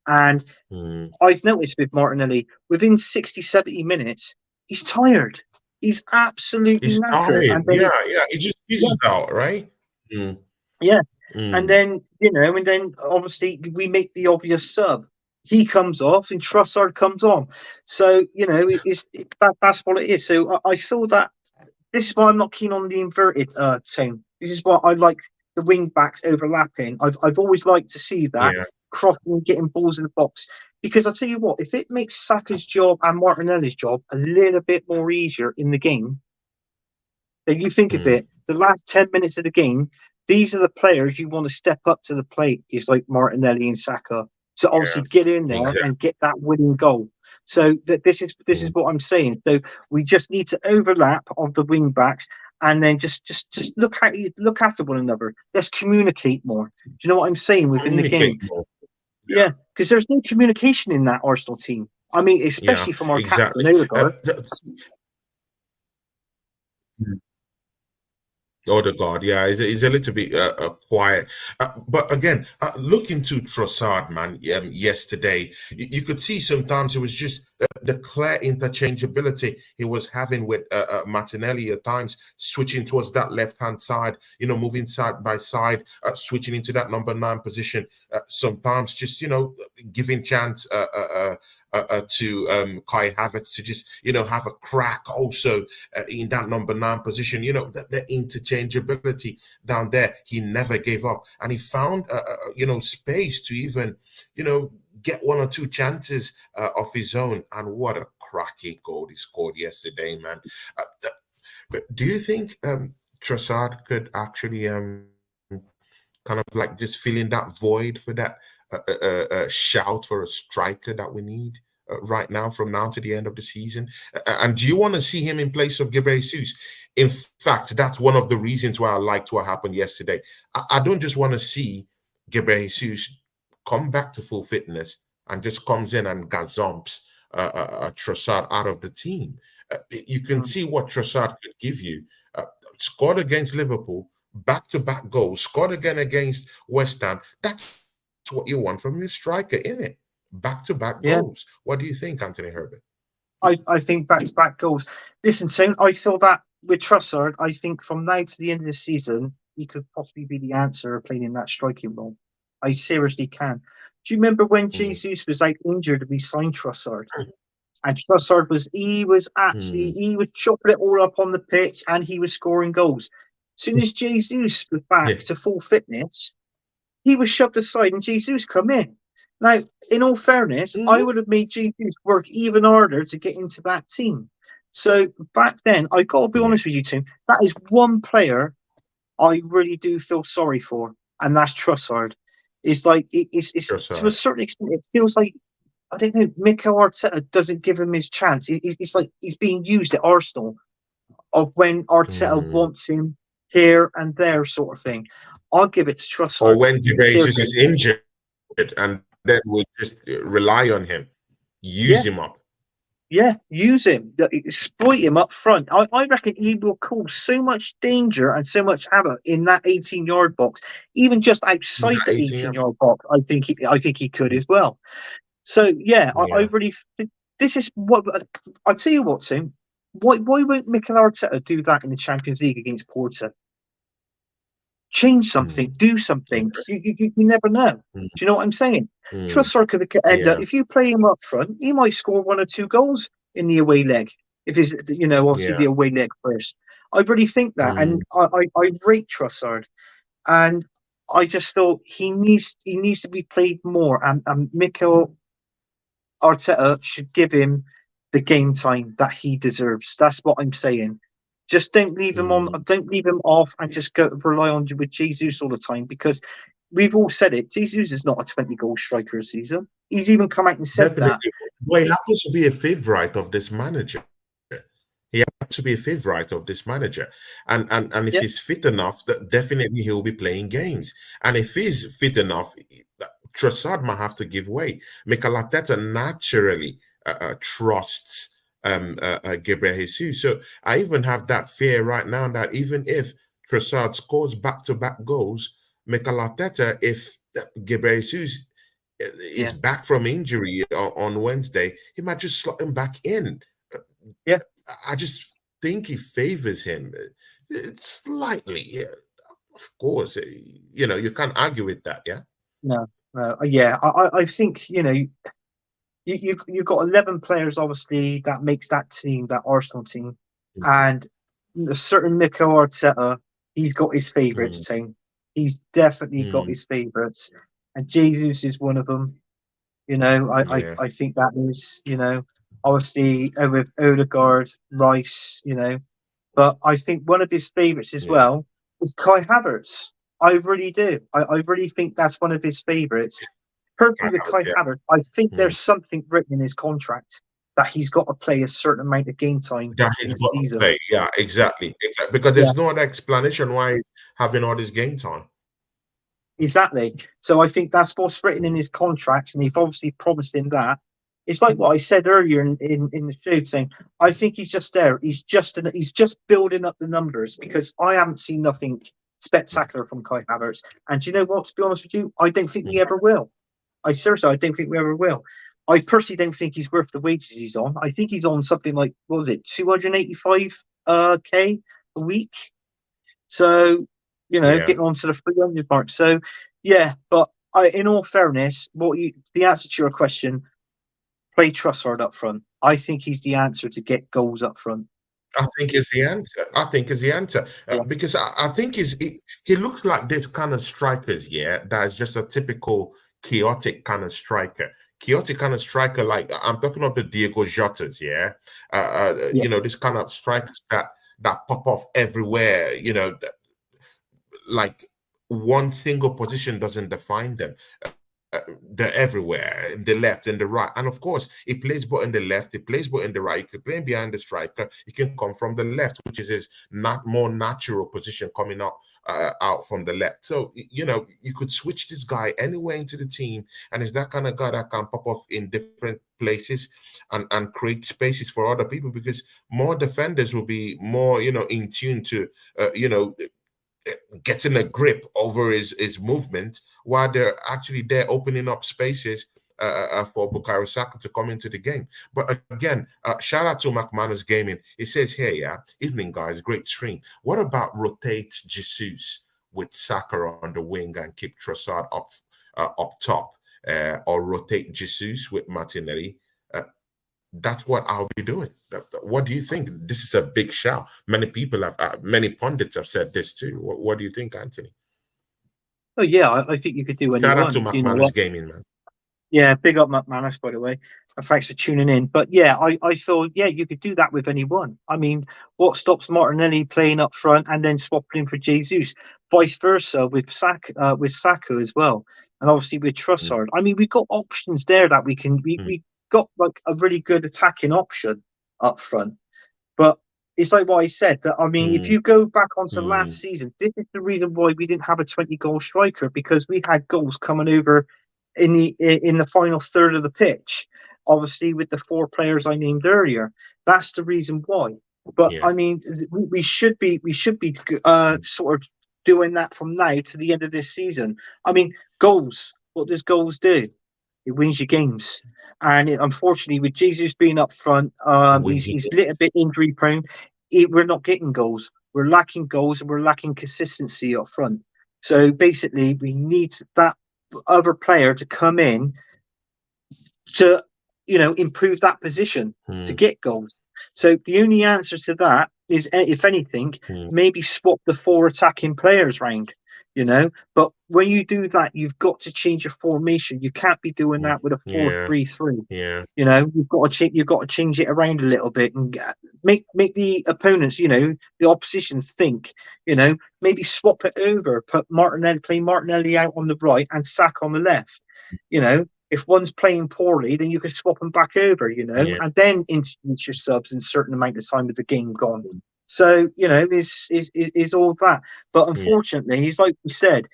And mm. I've noticed with Martinelli, within 60, 70 minutes, he's tired. He's absolutely He's knackered. tired. And then, Yeah, yeah. He just yeah, fizzes out, right? Mm, yeah. And mm, then, obviously we make the obvious sub. He comes off and Trossard comes on. So, that's what it is. So I feel that this is why I'm not keen on the inverted team. This is why I like the wing backs overlapping. I've always liked to see that yeah, crossing and getting balls in the box. Because I tell you what, if it makes Saka's job and Martinelli's job a little bit more easier in the game, then you think of mm, it, the last 10 minutes of the game, these are the players you want to step up to the plate, is like Martinelli and Saka. So obviously yeah. get in there Exactly. and get that winning goal. So this is Mm, what I'm saying. So we just need to overlap of the wing backs and then just look after one another. Let's communicate more. Do you know what I'm saying within the communicate game? more. Yeah, because there's no communication in that Arsenal team. I mean, Yeah, especially from our captain exactly. Odegaard. Odegaard, yeah, he's a little bit quiet. But again, looking to Trossard, man, yesterday, you could see sometimes it was just the clear interchangeability he was having with Martinelli at times, switching towards that left-hand side, moving side by side, switching into that number 9 position. Sometimes just, giving chance to Kai Havertz to just, have a crack also in that number 9 position. The interchangeability down there, he never gave up, and he found space to even get 1 or 2 chances of his own. And what a cracking goal he scored yesterday, man. Do you think Trossard could actually kind of like just fill in that void for that shout for a striker that we need right now, from now to the end of the season? And do you want to see him in place of Gabriel Jesus? In fact, that's one of the reasons why I liked what happened yesterday. I don't just want to see Gabriel Jesus come back to full fitness and just comes in and gazumps Trossard out of the team. You can see what Trossard could give you. Scored against Liverpool, back-to-back goals, scored again against West Ham. That's what you want from your striker, isn't it? Back-to-back goals. What do you think, Anthony Herbert? I think back-to-back goals. Listen, Tone, I feel that with Trossard, I think from now to the end of the season, he could possibly be the answer of playing in that striking role. I seriously can. Do you remember when Jesus was out injured and we signed Trossard? And Trossard was chopping it all up on the pitch and he was scoring goals. As soon as Jesus was back to full fitness, he was shoved aside and Jesus come in. Now, in all fairness, I would have made Jesus work even harder to get into that team. So back then, I got to be honest with you, Tim, that is one player I really do feel sorry for, and that's Trossard. It's like it's to a certain extent, it feels like, I don't know, Mikel Arteta doesn't give him his chance. It's like he's being used at Arsenal of when Arteta wants him here and there, sort of thing. I'll give it to Trossard. Or when Jesus is injured, and then we just rely on him, use him up. Yeah, use him, exploit him up front. I reckon he will cause so much danger and so much havoc in that 18-yard box, even just outside the 18-yard box. I think he could as well. So I really. This is what I tell you what, Tim. Why won't Mikel Arteta do that in the Champions League against Porto? Change something, do something. You never know. Do you know what I'm saying? Trossard could end up, if you play him up front, he might score 1 or 2 goals in the away leg. If it's obviously the away leg first. I really think that, and I rate Trossard, and I just thought he needs to be played more, and Mikel Arteta should give him the game time that he deserves. That's what I'm saying. Just don't leave him on. Don't leave him off, and just rely on with Jesus all the time, because we've all said it. Jesus is not a 20-goal striker a season. He's even come out and said that. Well, he happens to be a favourite of this manager. He happens to be a favourite of this manager, and if he's fit enough, definitely he'll be playing games. And if he's fit enough, Trossard might have to give way. Mikel Arteta naturally trusts Gabriel Jesus. So I even have that fear right now that even if Trossard scores back-to-back goals, Mikel Arteta, if Gabriel Jesus is back from injury on Wednesday, he might just slot him back in. I just think he favors him slightly. Of course, you can't argue with that. No. I think you've got 11 players, obviously, that makes that team, that Arsenal team, and a certain Mikel Arteta, he's got his favourites team. He's definitely got his favourites, and Jesus is one of them. I think that is, obviously with Odegaard, Rice, but I think one of his favourites as well is Kai Havertz. I really do. I really think that's one of his favourites. Personally, with Kai Havertz, I think there's something written in his contract that he's got to play a certain amount of game time that he's got to play. Yeah, exactly. Because there's no other explanation why he's having all this game time. Exactly. So I think that's what's written in his contract, and they've obviously promised him that. It's like what I said earlier in the show, saying I think he's just there. He's just building up the numbers, because I haven't seen nothing spectacular from Kai Havertz. And you know what? To be honest with you, I don't think we ever will. I don't think we ever will. I personally don't think he's worth the wages he's on. I think he's on something like, what was it, 285k a week. So, getting on to the 300 mark. So, but in all fairness, the answer to your question, play Trossard up front. I think he's the answer to get goals up front. I think is the answer. Because I think he looks like this kind of strikers, that is just a typical chaotic kind of striker. Like I'm talking of the Diego Jotas, this kind of strikers that pop off everywhere, like one single position doesn't define them. They're everywhere, in the left and the right, and of course he plays both in the left, he plays both in the right. He can play behind the striker, he can come from the left, which is his more natural position, coming up out from the left. So, you know, you could switch this guy anywhere into the team, and is that kind of guy that can pop off in different places and create spaces for other people, because more defenders will be more, you know, in tune to, you know, getting a grip over his movement, while they're actually there opening up spaces for Bukayo Saka to come into the game. But again, shout out to McManus Gaming. It says here, yeah, evening guys, great stream. What about rotate Jesus with Saka on the wing and keep Trossard up top, or rotate Jesus with Martinelli? That's what I'll be doing. What do you think? This is a big shout. Many people have, many pundits have said this too. What do you think, Anthony? Oh yeah, I think you could do any Shout one. out to You know McManus what? Gaming, man. Yeah, big up McManus, by the way. And thanks for tuning in. But yeah, I thought, yeah, you could do that with anyone. I mean, what stops Martinelli playing up front and then swapping in for Jesus? Vice versa with Saka as well. And obviously with Trossard. I mean, we've got options there that we got like a really good attacking option up front. But it's like what I said, that I mean, if you go back onto last season, this is the reason why we didn't have a 20-goal striker, because we had goals coming over in the final third of the pitch, obviously with the 4 players I named earlier. That's the reason why. But I mean, we should be sort of doing that from now to the end of this season. I mean, goals. What does goals do? It wins your games. And unfortunately, with Jesus being up front, he's a little bit injury prone. We're not getting goals. We're lacking goals, and we're lacking consistency up front. So basically, we need that other player to come in to, you know, improve that position to get goals. So the only answer to that is, if anything, maybe swap the 4 attacking players round, you know. But when you do that, you've got to change your formation. You can't be doing that with a 4-3-3. Yeah. You know, you've got to change it around a little bit and make the opponents, you know, the opposition think, you know, maybe swap it over, play Martinelli out on the right and Saka on the left. You know, if one's playing poorly, then you can swap them back over, you know, and then introduce your subs in a certain amount of time with the game gone. So, you know, is all that. But unfortunately, he's like we said,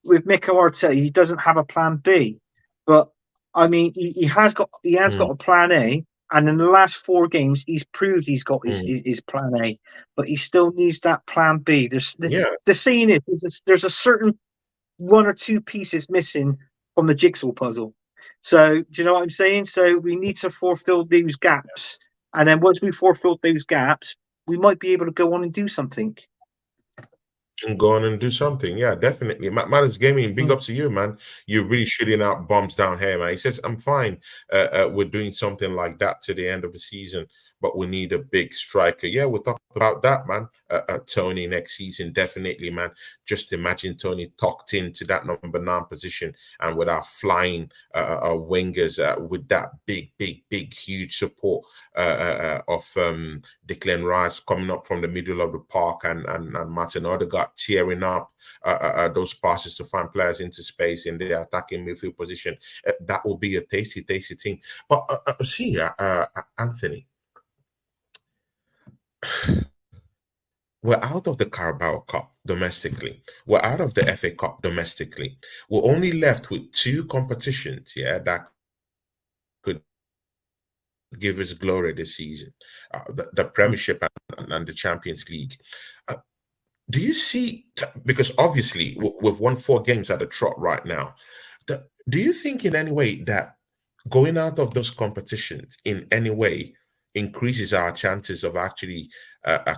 with Mikel Arteta, he doesn't have a plan B. But I mean, he has got a plan A, and in the last 4 games, he's proved he's got his plan A. But he still needs that plan B. The saying is, there's a certain 1 or 2 pieces missing from the jigsaw puzzle. So do you know what I'm saying? So we need to fulfill those gaps, and then once we fulfill those gaps, we might be able to go on and do something. And go on and do something. Yeah, definitely. Man's Gaming, big up to you, man. You're really shooting out bombs down here, man. He says, I'm fine with doing something like that to the end of the season, but we need a big striker. Yeah, we'll talk about that, man. Tony, next season, definitely, man. Just imagine Tony tucked into that number 9 position, and with our flying wingers, with that big, huge support of Declan Rice coming up from the middle of the park, and Martin Odegaard tearing up those passes to find players into space in the attacking midfield position. That will be a tasty team. But see, Anthony, we're out of the Carabao Cup domestically. We're out of the FA Cup domestically. We're only left with 2 competitions, that could give us glory this season, the Premiership and the Champions League. Do you see, because obviously we've won 4 games at the trot right now, do you think in any way that going out of those competitions in any way increases our chances of actually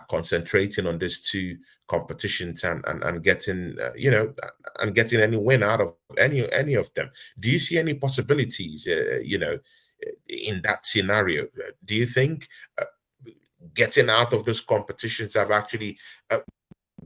concentrating on these 2 competitions and getting and getting any win out of any of them? Do you see any possibilities in that scenario? Do you think getting out of those competitions have actually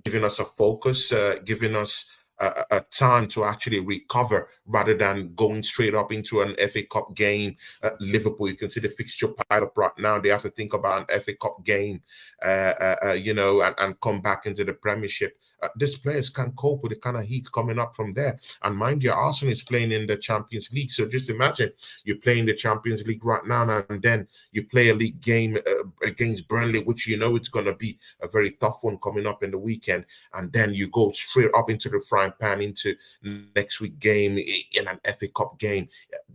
given us a focus, giving us a time to actually recover rather than going straight up into an FA Cup game? Liverpool, you can see the fixture piled up right now. They have to think about an FA Cup game, and come back into the Premiership these players can cope with the kind of heat coming up from there. And mind you, Arsenal is playing in the Champions League. So just imagine you're playing the Champions League right now, and then you play a league game against Burnley, which you know it's going to be a very tough one coming up in the weekend. And then you go straight up into the frying pan into next week game in an FA Cup game.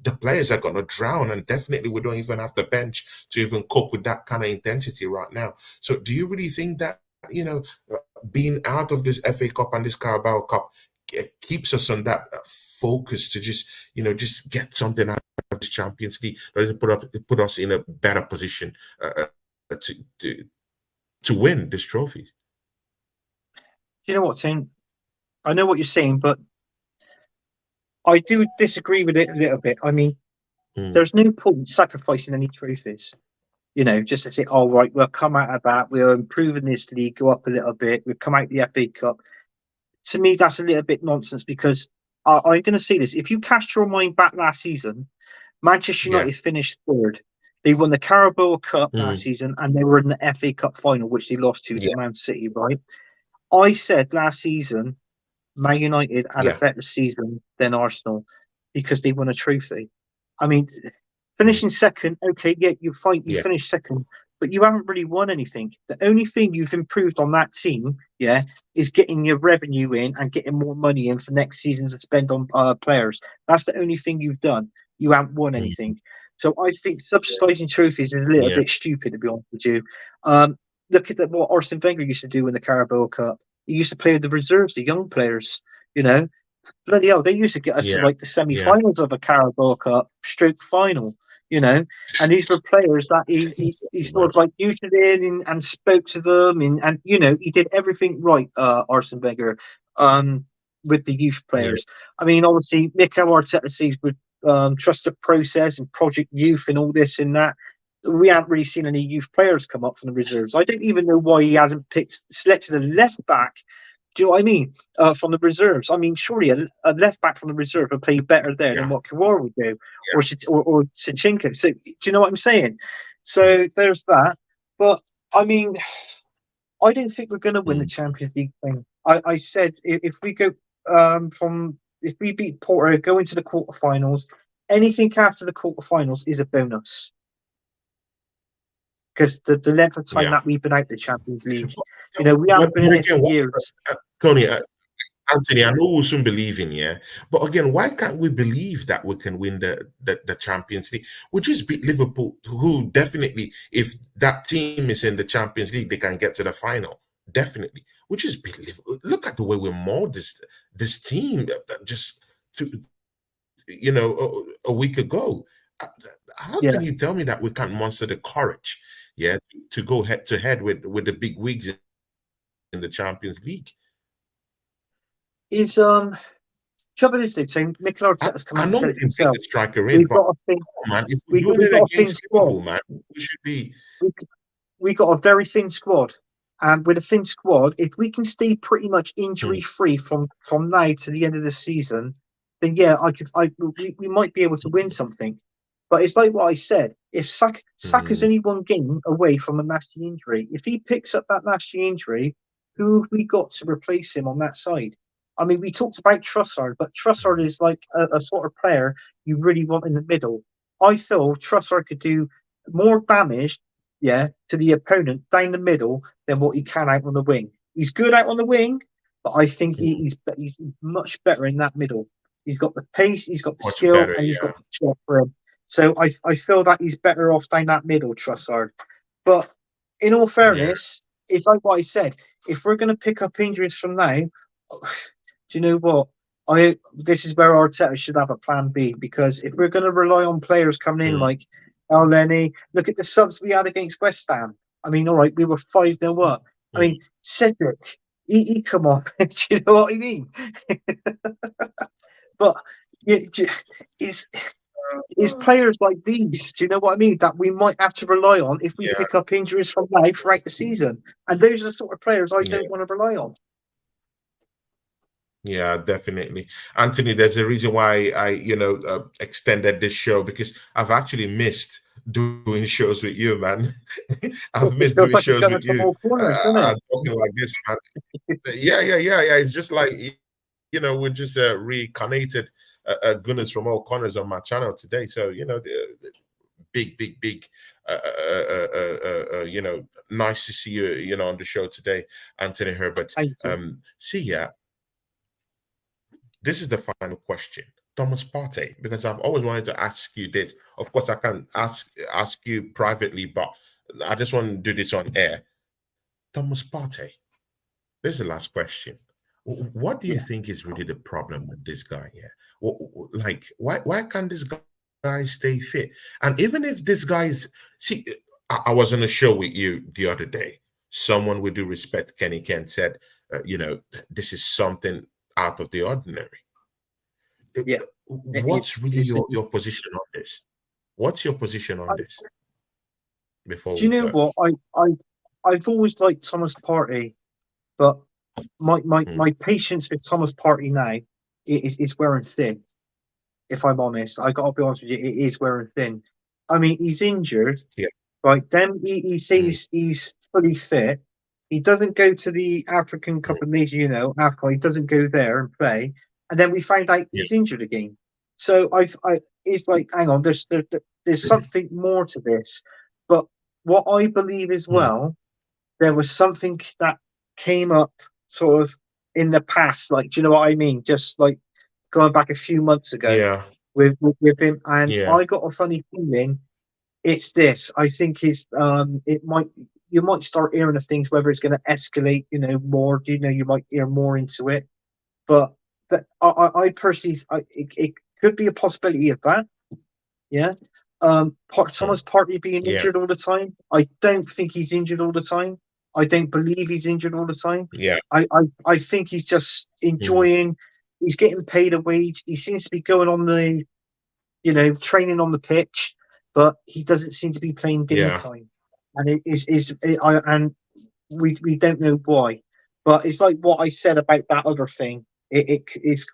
The players are going to drown, and definitely we don't even have the bench to even cope with that kind of intensity right now. So do you really think that, being out of this FA Cup and this Carabao Cup keeps us on that focus to just get something out of this Champions League? Does it put us in a better position to win this trophy? You know what, Tim? I know what you're saying, but I do disagree with it a little bit. I mean, there's no point sacrificing any trophies. Just to say, all right, we'll come out of that, we're improving this league, go up a little bit, we'll come out of the FA Cup. To me, that's a little bit nonsense, because I'm going to say this. If you cast your mind back last season, Manchester United finished third. They won the Carabao Cup last season, and they were in the FA Cup final, which they lost to Man City, right? I said last season, Man United had a better season than Arsenal because they won a trophy. I mean, finishing second, okay, yeah, you finished second, but you haven't really won anything. The only thing you've improved on that team, is getting your revenue in and getting more money in for next season to spend on players. That's the only thing you've done. You haven't won anything. So I think subsidising trophies is a little bit stupid, to be honest with you. Look at what Arsene Wenger used to do in the Carabao Cup. He used to play with the reserves, the young players, Bloody hell, they used to get us to like the semi-finals of a Carabao Cup, stroke final, and these were players that he sort of like used in and spoke to them, and he did everything right, Arsene Wenger, with the youth players. I mean, obviously, Mikel Arteta says with trust the process and Project Youth and all this and that. We haven't really seen any youth players come up from the reserves. I don't even know why he hasn't selected a left back. Do you know what I mean? From the reserves. I mean, surely a left back from the reserve would play better there than what Kawar would do, or Zinchenko. So, do you know what I'm saying? So there's that. But I mean, I don't think we're going to win the Champions League thing. I said if we go if we beat Porto, go into the quarterfinals, anything after the quarterfinals is a bonus. Because the length of time that we've been out the Champions League, we haven't been in it for years. Tony, Anthony, I know we shouldn't believe in, but again, why can't we believe that we can win the Champions League? We just beat Liverpool, who definitely, if that team is in the Champions League, they can get to the final. Definitely. We just beat Liverpool. Look at the way we mauled this team just a week ago. How can you tell me that we can't muster the courage, to go head to head with the big wigs in the Champions League? Trouble is, so Mikel Arteta's come out and said it himself. Striker in, but man, if we're doing it against Liverpool, man, we should be. We got a very thin squad, and with a thin squad, if we can stay pretty much injury free from now to the end of the season, then we might be able to win something. But it's like what I said. If Saka's only one game away from a nasty injury, if he picks up that nasty injury, who have we got to replace him on that side? I mean, we talked about Trossard, but Trossard is like a sort of player you really want in the middle. I feel Trossard could do more damage, to the opponent down the middle than what he can out on the wing. He's good out on the wing, but I think he's much better in that middle. He's got the pace, he's got the skill, and he's got the shot for him. So I feel that he's better off down that middle, Trossard. But in all fairness, it's like what I said. If we're going to pick up injuries from now, do you know what? This is where Arteta should have a plan B, because if we're going to rely on players coming in like El Neni, look at the subs we had against West Ham. I mean, all right, we were 5-0 up. I mean, Cedric, he come on. Do you know what I mean? But it's players like these, do you know what I mean, that we might have to rely on if we pick up injuries from now throughout the season. And those are the sort of players I don't want to rely on. Yeah, definitely. Anthony, there's a reason why I, extended this show, because I've actually missed doing shows with you, man. I've missed doing shows with you. Talking like this, man. Yeah. It's just like, we just reincarnated Gunners from all corners on my channel today. So the big nice to see you on the show today, Anthony Herbert. Thank you. See, yeah, this is the final question. Thomas Partey, because I've always wanted to ask you this. Of course, I can ask you privately, but I just want to do this on air. Thomas Partey, this is the last question. What do you think is really the problem with this guy here? Like, why can't this guy stay fit? And even if this guy's, see, I was on a show with you the other day. Someone with due respect, Kenny Kent, said, this is something out of the ordinary. Yeah. What's really your position on this? What's your position on this? Before do you know what? I've always liked Thomas Partey, but my patience with Thomas Partey now is wearing thin. If I'm honest, I got to be honest with you, it is wearing thin. I mean, he's injured, right? Then he says he's fully fit. He doesn't go to the African Cup of Nations, AFCON. He doesn't go there and play, and then we found out he's injured again. So it's like, hang on, there's something more to this. But what I believe as well, there was something that came up sort of in the past, like, do you know what I mean? Just like going back a few months ago with him, and I got a funny feeling it's this. I think you might start hearing of things, whether it's going to escalate, more. You might hear more into it, but I personally, it could be a possibility of that. Yeah. Thomas Partey being injured all the time. I don't think he's injured all the time. I don't believe he's injured all the time. Yeah. I think he's just enjoying. He's getting paid a wage. He seems to be going on the, training on the pitch, but he doesn't seem to be playing game time. And and we don't know why. But it's like what I said about that other thing. It is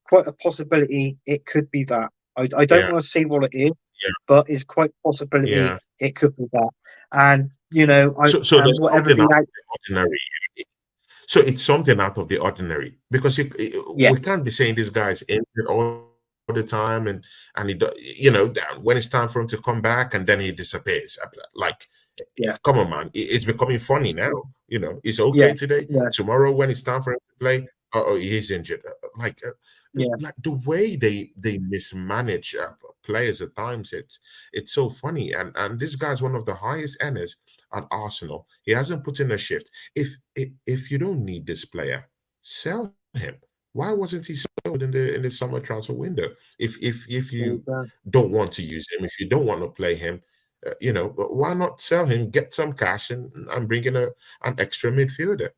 quite a possibility. It could be that. I don't want to say what it is, but it's quite a possibility it could be that. And so there's something out of the ordinary. So it's something out of the ordinary, because we can't be saying this guy's injured all the time, and he when it's time for him to come back and then he disappears. Like, come on, man, it's becoming funny now. It's okay today. Tomorrow when it's time for him to play, he's injured. Like the way they mismanage players at times, it's so funny. And this guy's one of the highest earners at Arsenal. He hasn't put in a shift. If you don't need this player, sell him. Why wasn't he sold in the summer transfer window? If you don't want to use him, if you don't want to play him, why not sell him, get some cash, and bring in an extra midfielder?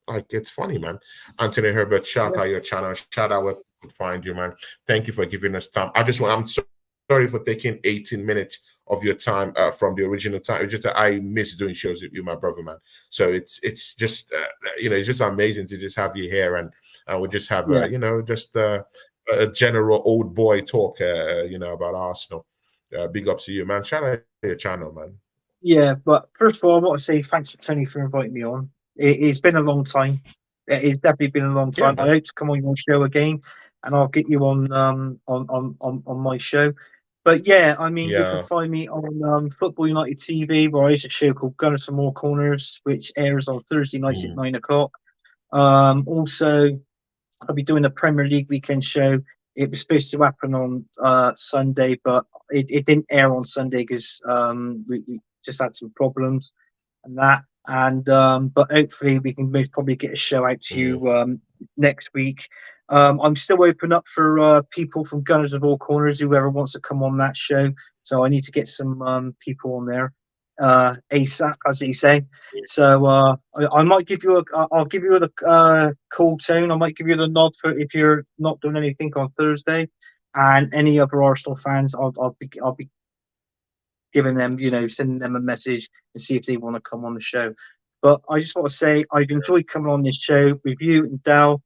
Like, it's funny, man. Anthony Herbert, shout out your channel, shout out where people could find you, man. Thank you for giving us time. I'm sorry for taking 18 minutes of your time from the original time. It's just that I miss doing shows with you, my brother, man. So it's just it's just amazing to just have you here, and we just have just a general old boy talk about Arsenal. Big up to you, man. Shout out your channel, man. Yeah, but first of all, I want to say thanks to Tony for inviting me on. It's been a long time. It's definitely been a long time. I hope to come on your show again, and I'll get you on my show. But yeah, I mean, you can find me on Football United TV, where I have a show called Gunners for More Corners, which airs on Thursday nights at 9 o'clock. Also, I'll be doing a Premier League weekend show. It was supposed to happen on Sunday, but it didn't air on Sunday because we just had some problems and that. And but hopefully we can most probably get a show out to you next week. I'm still open up for people from Gunners of All Corners, whoever wants to come on that show. So I need to get some people on there ASAP, as you say. So I might give you I'll give you the call tone. I might give you the nod for if you're not doing anything on Thursday, and any other Arsenal fans, I'll be giving them, sending them a message and see if they want to come on the show. But I just want to say I've enjoyed coming on this show with you and Dal.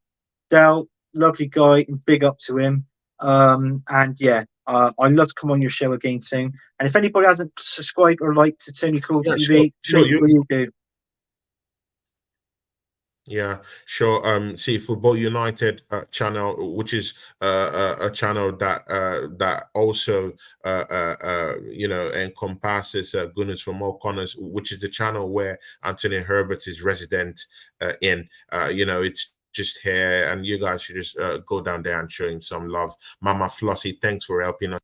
Dal, lovely guy, and big up to him. And yeah, I'd love to come on your show again soon. And if anybody hasn't subscribed or liked to Tony Claude TV, sure, you do. Yeah, sure. See, Football United channel, which is a channel that also encompasses Gunners from all corners, which is the channel where Anthony Herbert is resident in. It's just here, and you guys should just go down there and show him some love. Mama Flossie, thanks for helping us.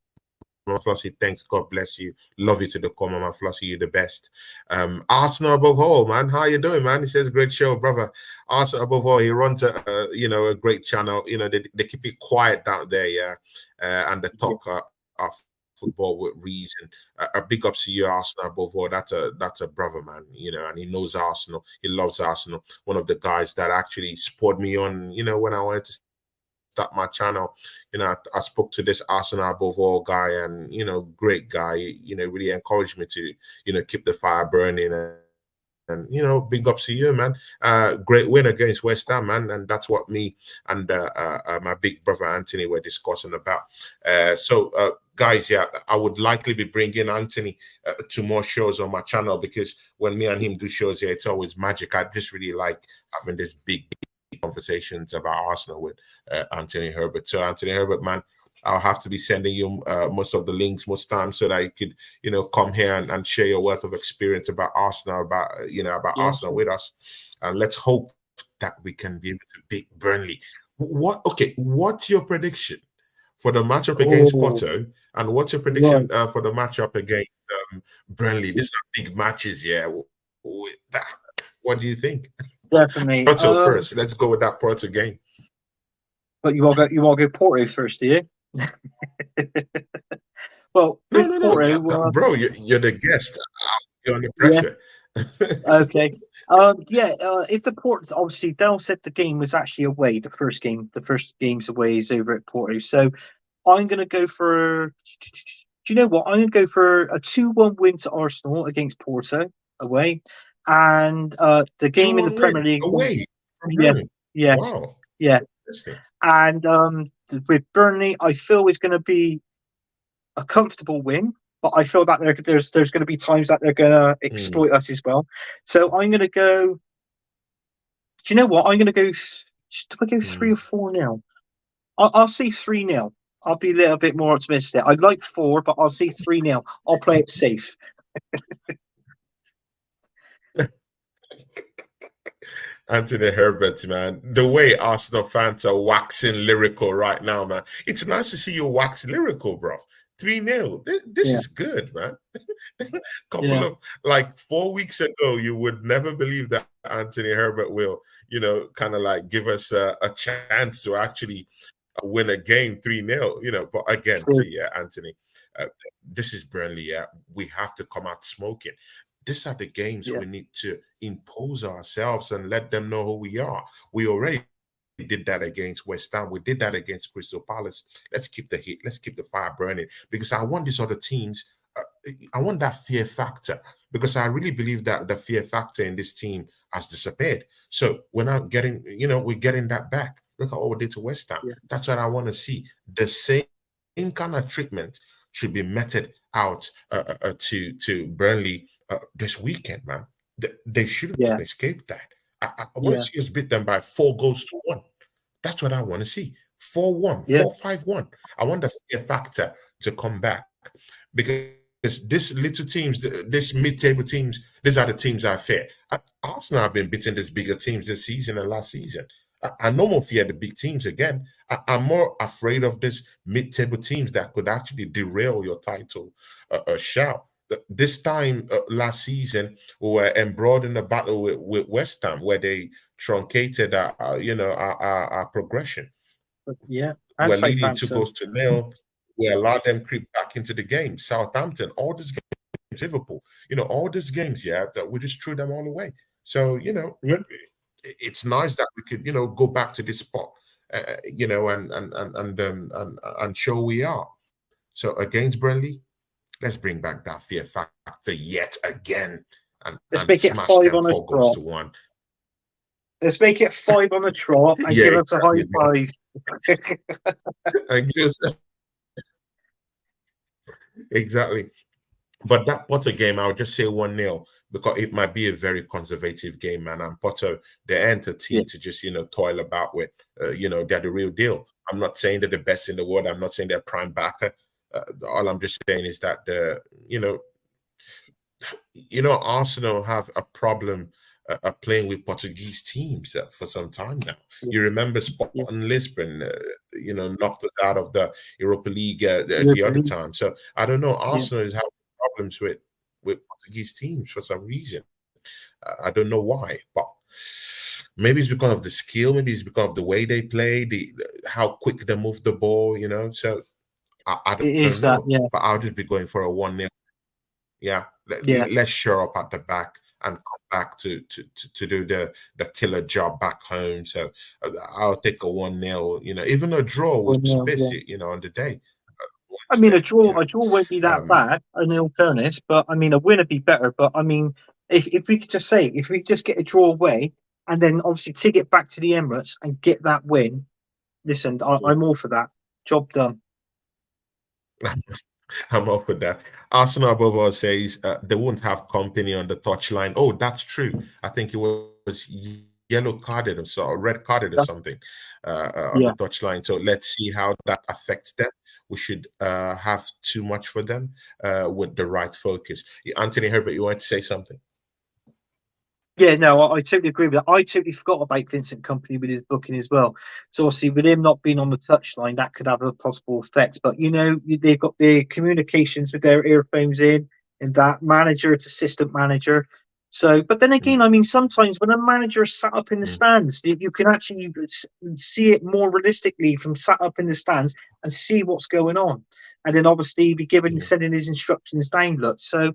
Mama Flossie, thanks. God bless you. Love you to the core, Mama Flossie. You're the best. Arsenal above all, man. How you doing, man? He says, great show, brother. Arsenal above all. He runs a great channel. They keep it quiet down there, yeah. And they talk of football with reason. A big ups to you, Arsenal above all. That's a brother, man. And he knows Arsenal. He loves Arsenal. One of the guys that actually spurred me on. When I wanted to start my channel, I spoke to this Arsenal above all guy, and great guy, really encouraged me to keep the fire burning, and big ups to you, man. Great win against West Ham, man, and that's what me and my big brother Anthony were discussing about. Guys, yeah, I would likely be bringing Anthony to more shows on my channel, because when me and him do shows here, it's always magic. I just really like having this big conversations about Arsenal with Anthony Herbert. So Anthony Herbert, man, I'll have to be sending you most of the links most times, so that you could come here and share your wealth of experience about Arsenal, about Arsenal with us. And let's hope that we can be able to beat Burnley. What's your prediction for the matchup against Porto, and what's your prediction for the matchup against Burnley? These are big matches, yeah. What do you think? Definitely. Porto first. Let's go with that Porto game. But you want to go Porto first, do you? Well, no, Porto, bro, you're the guest. You're under pressure. Yeah. Okay. If the Porto, obviously Dell said the game was actually away. The first game's away is over at Porto. So I'm going to go for. Do you know what? I'm going to go for a 2-1 win to Arsenal against Porto away, and the game in the Premier League away. Yeah. Wow. Yeah. And with Burnley, I feel it's going to be a comfortable win, but I feel that there's going to be times that they're going to exploit us as well. So I'm going to go. Do you know what? I'm going to go. Do I go 3 or 4-0? I'll see 3-0. I'll be a little bit more optimistic. I'd like 4, but I'll see 3-0. I'll play it safe. Anthony Herbert, man. The way Arsenal fans are waxing lyrical right now, man. It's nice to see you wax lyrical, bro. 3-0. This is good, man. Of 4 weeks ago, you would never believe that Anthony Herbert will, kind of like give us a chance to actually win a game 3-0, but again, Anthony, this is Burnley. We have to come out smoking. These are the games we need to impose ourselves and let them know who we are. We already did that against West Ham. We did that against Crystal Palace. Let's keep the heat. Let's keep the fire burning, because I want these other teams. I want that fear factor, because I really believe that the fear factor in this team has disappeared. So we're not getting, we're getting that back. Look at what we did to West Ham. That's what I want to see. The same kind of treatment should be meted out to Burnley this weekend, man. They shouldn't escape that. I want to see us beat them by 4-1. That's what I want to see. 4-1, 4-5-1. I want the fear factor to come back, because these little teams, these mid-table teams, these are the teams I fear. Arsenal have been beating these bigger teams this season and last season. I no more fear the big teams again. I'm more afraid of these mid-table teams that could actually derail your title shout. This time last season, we were embroiled in a battle with West Ham, where they truncated our progression. Yeah, we're leading 2-0. We allowed them creep back into the game. Southampton, all these games, Liverpool, all these games, that we just threw them all away. So it's nice that we could, go back to this spot, and show we are. So against Burnley, let's bring back that fear factor yet again, and make it smash 5 them on 4-1. Let's make it 5 on the trot and give us a high five. Exactly. But that Potter game, I'll just say 1-0 because it might be a very conservative game, man. And Porto, they ain't a team to just, toil about with. They're the real deal. I'm not saying they're the best in the world. I'm not saying they're prime backer. All I'm just saying is that Arsenal have a problem playing with Portuguese teams for some time now. You remember Sporting Lisbon, knocked us out of the Europa League the other time. So I don't know. Arsenal is having problems with Portuguese teams for some reason. I don't know why, but maybe it's because of the skill. Maybe it's because of the way they play, how quick they move the ball. So I don't know. But I'll just be going for a 1-0. Yeah, let's shore up at the back and come back to do the killer job back home. So I'll take a 1-0. Even a draw will fit it. On the day. I mean, a draw won't be that bad, in all fairness. But I mean, a win would be better. But I mean, if we could just say, if we just get a draw away and then obviously take it back to the Emirates and get that win, listen, I'm all for that. Job done. I'm up with that. Arsenal above all says they won't have company on the touchline. Oh, that's true. I think it was yellow carded or red carded or something on the touchline. So let's see how that affects them. We should have too much for them with the right focus. Anthony Herbert, you want to say something? Yeah, no, I totally agree with that. I totally forgot about Vincent Kompany with his booking as well. So obviously, with him not being on the touchline, that could have a possible effect. But they've got their communications with their earphones in, and that manager, it's assistant manager. So, but then again, I mean, sometimes when a manager is sat up in the stands, you can actually see it more realistically from sat up in the stands and see what's going on, and then obviously be sending his instructions down. Look, so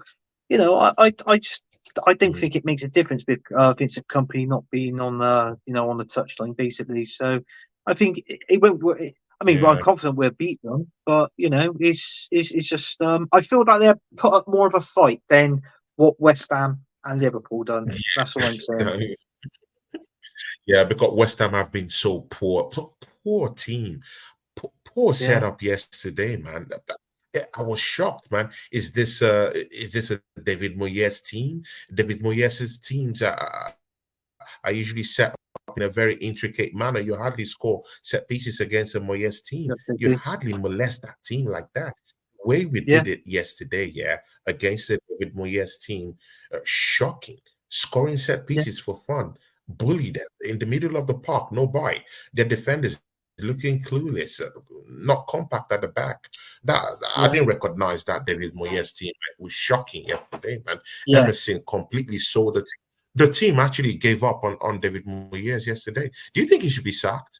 I don't think it makes a difference with Vincent Kompany not being on on the touchline basically. So I think it won't work. I mean, I'm confident we'll beat them, but it's just I feel like they've put up more of a fight than what West Ham and Liverpool done. That's all I'm saying. Yeah, because West Ham have been so poor team, poor setup yesterday, man. I was shocked, man. Is this a David Moyes team? David Moyes' teams are usually set up in a very intricate manner. You hardly score set pieces against a Moyes team. You hardly molest that team like that. The way we did it yesterday, against the David Moyes team, shocking. Scoring set pieces for fun. Bully them in the middle of the park, no bite. Their defenders looking clueless, not compact at the back. I didn't recognize that David Moyes team. It was shocking yesterday, man. Emerson completely sold the team. The team actually gave up on David Moyes yesterday. Do you think he should be sacked?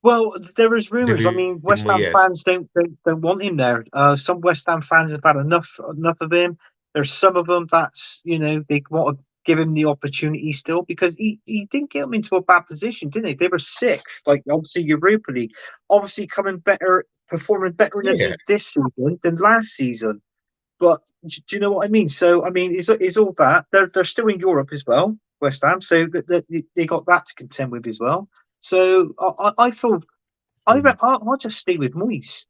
Well, there is rumours. I mean, West Ham fans don't want him there. Some West Ham fans have had enough of him. There's some of them that's they want to give him the opportunity still because he didn't get them into a bad position, didn't they? They were sixth, like obviously Europa League, obviously performing better in the league this season than last season. But do you know what I mean? So I mean, it's all that they're still in Europe as well, West Ham. So they got that to contend with as well. So I feel I'll just stay with Moyes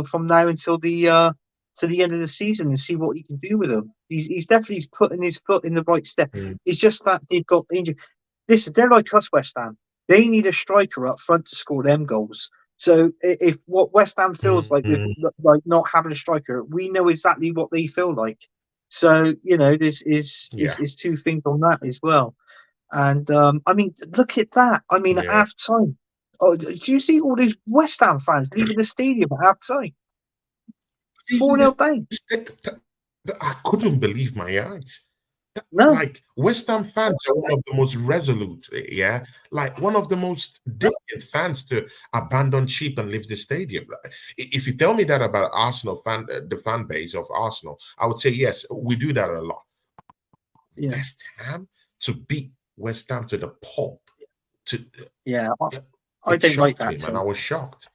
from now until the to the end of the season and see what he can do with them. He's definitely putting his foot in the right step. It's just that they've got injured. Listen, they're like us, West Ham. They need a striker up front to score them goals. So if what West Ham feels like with like not having a striker, we know exactly what they feel like. So this is two things on that as well. And I mean, look at that. I mean, at half time. Oh, do you see all these West Ham fans leaving the stadium at half time? 4-0 down. I couldn't believe my eyes. No. Like West Ham fans are one of the most resolute, like one of the most difficult fans to abandon ship and leave the stadium. If you tell me that about Arsenal the fan base of Arsenal, I would say yes, we do that a lot. West Ham to beat West Ham to the pulp. I don't like that. Man, I was shocked.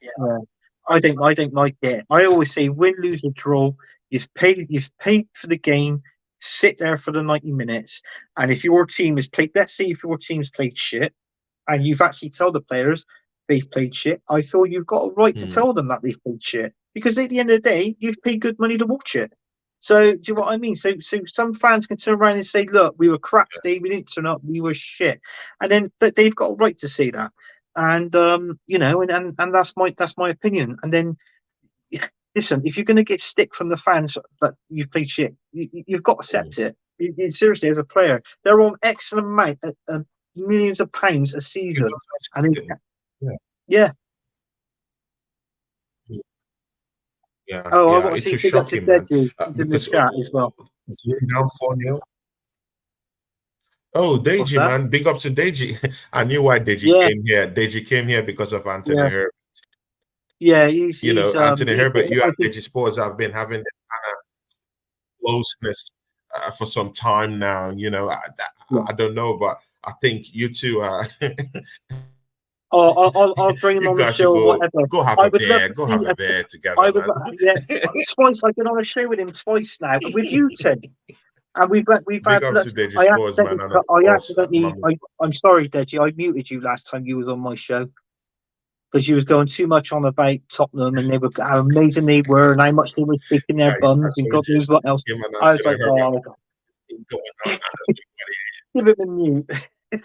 I don't like it. I always say win, lose, or draw. You've paid for the game. Sit there for the 90 minutes. And if your team has played, let's say if your team's played shit, and you've actually told the players they've played shit, I feel you've got a right to tell them that they've played shit. Because at the end of the day, you've paid good money to watch it. So do you know what I mean? So some fans can turn around and say, "Look, we were crap today. We didn't turn up. We were shit," and then they've got a right to say that. And and that's my opinion. And then listen, if you're going to get stick from the fans that you played shit, you've got to accept it. Seriously, as a player, they're on excellent amount, millions of pounds a season, and yeah. Yeah, Oh, I yeah, want to it say was big up to shocking, man. Deji. He's in the Because chat as well. going down 4-0. Oh, What's Deji, that? man, big up to Deji. I knew why Deji Yeah, came here. Deji came here because of Anthony yeah, Herbert. yeah. Anthony Herbert, you I and think Deji Sports have been having this kind of closeness for some time now. yeah. I don't know, but I think you two I'll bring him you on the guys should show or whatever. go have I a would love beer, to go see have a a beer together, I would, man. yeah, twice. I've been on a show with him twice now, with you, Tim. And we've Big had. up to Deji I Sports, man, accidentally. and of course, Mama. I'm sorry, Deji. I muted you last time you was on my show because you was going too much on about Tottenham and they were how amazing they were and how much they were shaking their I bums and told God you, knows what else. him and I was Anthony like, Herbert oh, going on. give him a mute. Big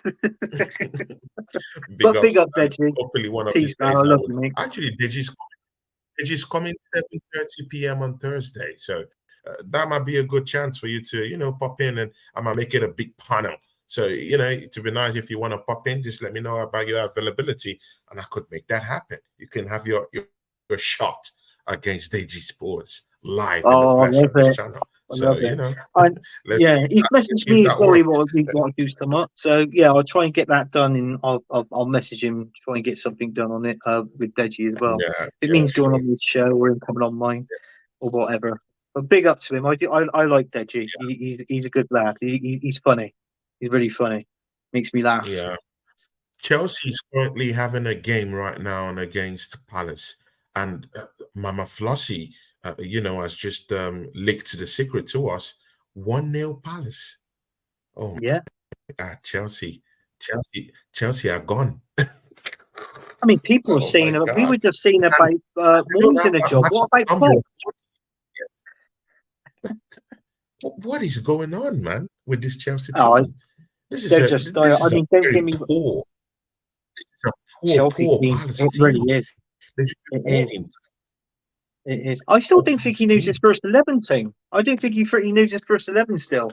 But big ups, up, man. Deji. Hopefully, one of these Peace, man. days I I love would. you, mate. Actually, Deji's coming 7:30 p.m. on Thursday, so that might be a good chance for you to, pop in, and I might make it a big panel. So, to be nice, if you want to pop in, just let me know about your availability, and I could make that happen. You can have your shot against Deji Sports live in the Oh, I flesh love on this it. channel. I So, love it. And let's yeah, he's messaged if me as that well. works. We want to do some up. So yeah, I'll try and get that done, and I'll message him, try and get something done on it with Deji as well. Yeah, If it yeah, means going sure. on this show or him coming on mine or whatever. But big up to him. I like Deji. He's a good lad. He's funny. He's really funny. Makes me laugh. Yeah. Chelsea's currently having a game right now and against Palace, and Mama Flossie, has just leaked the secret to us. 1-0 Palace. Oh my Yeah. God, Chelsea are gone. I mean, people are Oh my saying we were God. just saying And about they don't Moyes have in a that job. much What about number. Klopp? What is going on, man, with this Chelsea Oh, team? This is they're a just. this I is a mean, don't very get me. poor. This is a Chelsea's poor team. Palace It really team. is. They should be It is. winning. It is. I still Poor don't think Palace he knows his team. first 11 team. I don't think he knows his first 11 still.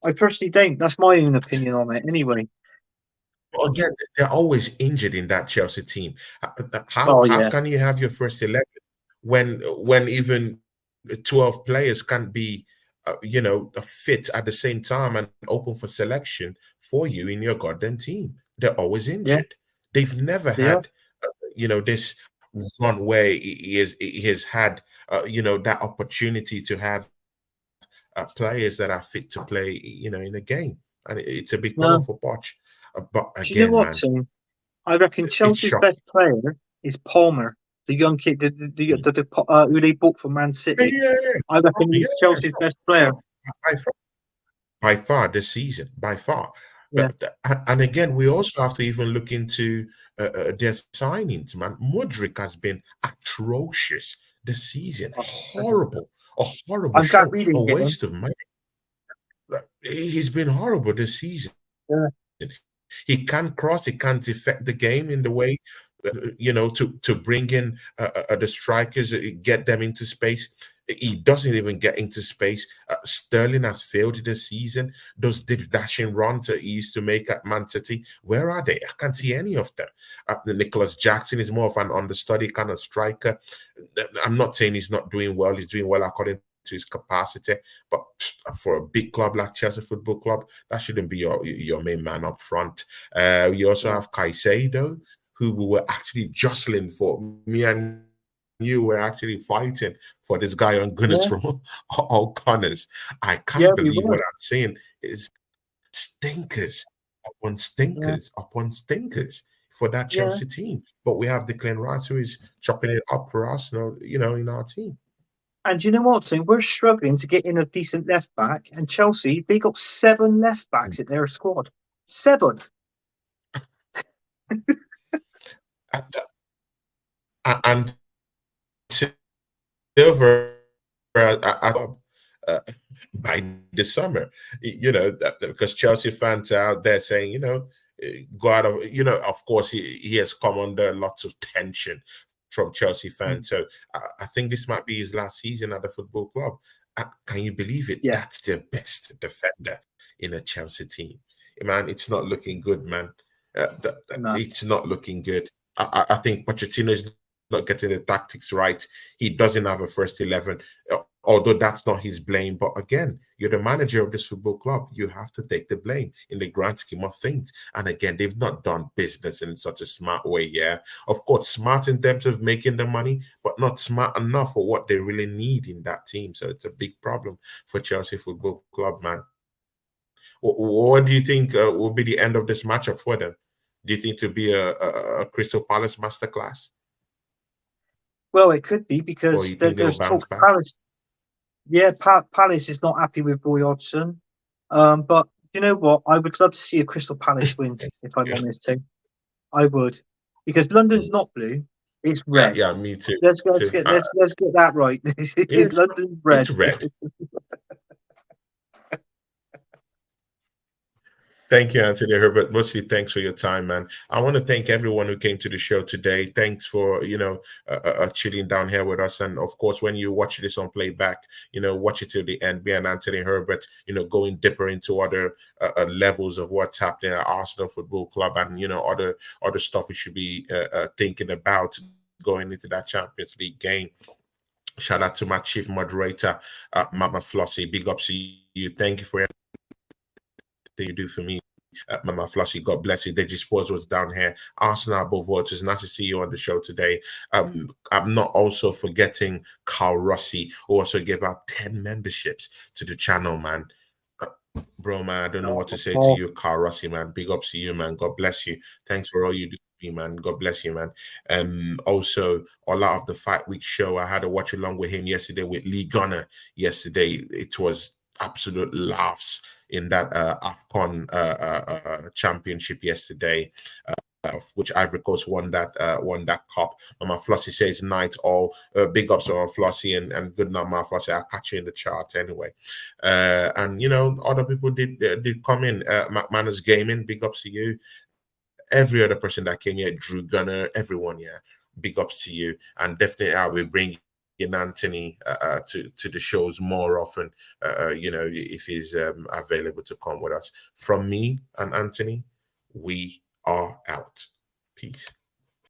I personally don't. That's my own opinion on it. Anyway. Again, they're always injured in that Chelsea team. How Oh how yeah. can you have your first 11 when even 12 players can't be fit at the same time and open for selection for you in your goddamn team? They're always Yeah. injured. They've never Yeah. had this run where he has had that opportunity to have players that are fit to play in a game, and it's a big problem No. for Poch. But Do you know again, what, man, Tim? I reckon it's Chelsea's shocking. best player is Palmer, the young kid, who they bought from Man Yeah, City. yeah, yeah. I Oh, reckon yeah, he's Chelsea's sure, best player. sure. By far this season, by far. Yeah. And again, we also have to even look into their signings, man. Mudryk has been atrocious this season. Horrible. A horrible I'm glad show. we A didn't get him. waste of money. He's been horrible this season. Yeah. He can't cross. He can't affect the game in the way, to bring in the strikers, get them into space. He doesn't even get into space. Sterling has failed this season. Those dashing runs he used to make at Man City, where are they? I can't see any of them. Nicholas Jackson is more of an understudy kind of striker. I'm not saying he's not doing well. He's doing well according to his capacity, but for a big club like Chelsea Football Club, that shouldn't be your main man up front. You also have Caicedo, who we were actually jostling for. Me and you were actually fighting for this guy on Gunners from all corners. I can't believe what I'm saying. Is stinkers upon stinkers upon stinkers for that Chelsea team. But we have Declan Rice who is chopping it up for us, in our team. And you know what, Tim? We're struggling to get in a decent left back, and Chelsea, they got 7 left backs in their squad. 7. And Silver, by the summer. Because Chelsea fans are out there saying, go out of, of course, he has come under lots of tension from Chelsea fans. So I think this might be his last season at the football club. Can you believe it? Yeah. That's their best defender in a Chelsea team. Man, it's not looking good, man. No. It's not looking good. I think Pochettino is not getting the tactics right. He doesn't have a first 11, although that's not his blame. But again, you're the manager of this football club. You have to take the blame in the grand scheme of things. And again, they've not done business in such a smart way. Yeah, of course, smart in terms of making the money, but not smart enough for what they really need in that team. So it's a big problem for Chelsea Football Club, man. What do you think will be the end of this matchup for them? Do you think to be a Crystal Palace masterclass? Well, it could be Or because you think they'll there's bounce talk back? Palace. Yeah, Palace is not happy with Roy Hodgson. But you know what? I would love to see a Crystal Palace win, if I'm Yeah. honest too. I would, because London's not blue; it's Yeah, red. yeah, me too. Let's too. get that right. It's London's it's red. red. Thank you, Anthony Herbert. Mostly thanks for your time, man. I want to thank everyone who came to the show today. Thanks for, chilling down here with us. And of course, when you watch this on playback, watch it till the end. Me and Anthony Herbert, going deeper into other levels of what's happening at Arsenal Football Club and, other stuff we should be thinking about going into that Champions League game. Shout out to my chief moderator, Mama Flossie. Big ups to you. Thank you for everything you do for me. Mama Flossie, God bless you. Deji Sports was down here. Arsenal above all. It's nice to see you on the show today. I'm not also forgetting Carl Rossi, who also gave out 10 memberships to the channel, man. Bro, man, I don't know what to say to you, Carl Rossi, man. Big ups to you, man. God bless you. Thanks for all you do for me, man. God bless you, man. Also, a lot of the Fight Week show, I had a watch along with him yesterday with Lee Gunner yesterday. It was absolute laughs in that AFCON championship yesterday, which Ivory Coast won that cup. Mama Flossie says night all. Big ups to Mama Flossie and good night, Mama Flossie. I'll catch you in the chart anyway. And other people did come in. McManus Gaming, big ups to you. Every other person that came here, Drew Gunner, everyone, yeah, big ups to you. And definitely I will bring in Anthony to the shows more often, if he's available to come with us. From me and Anthony, we are out. Peace.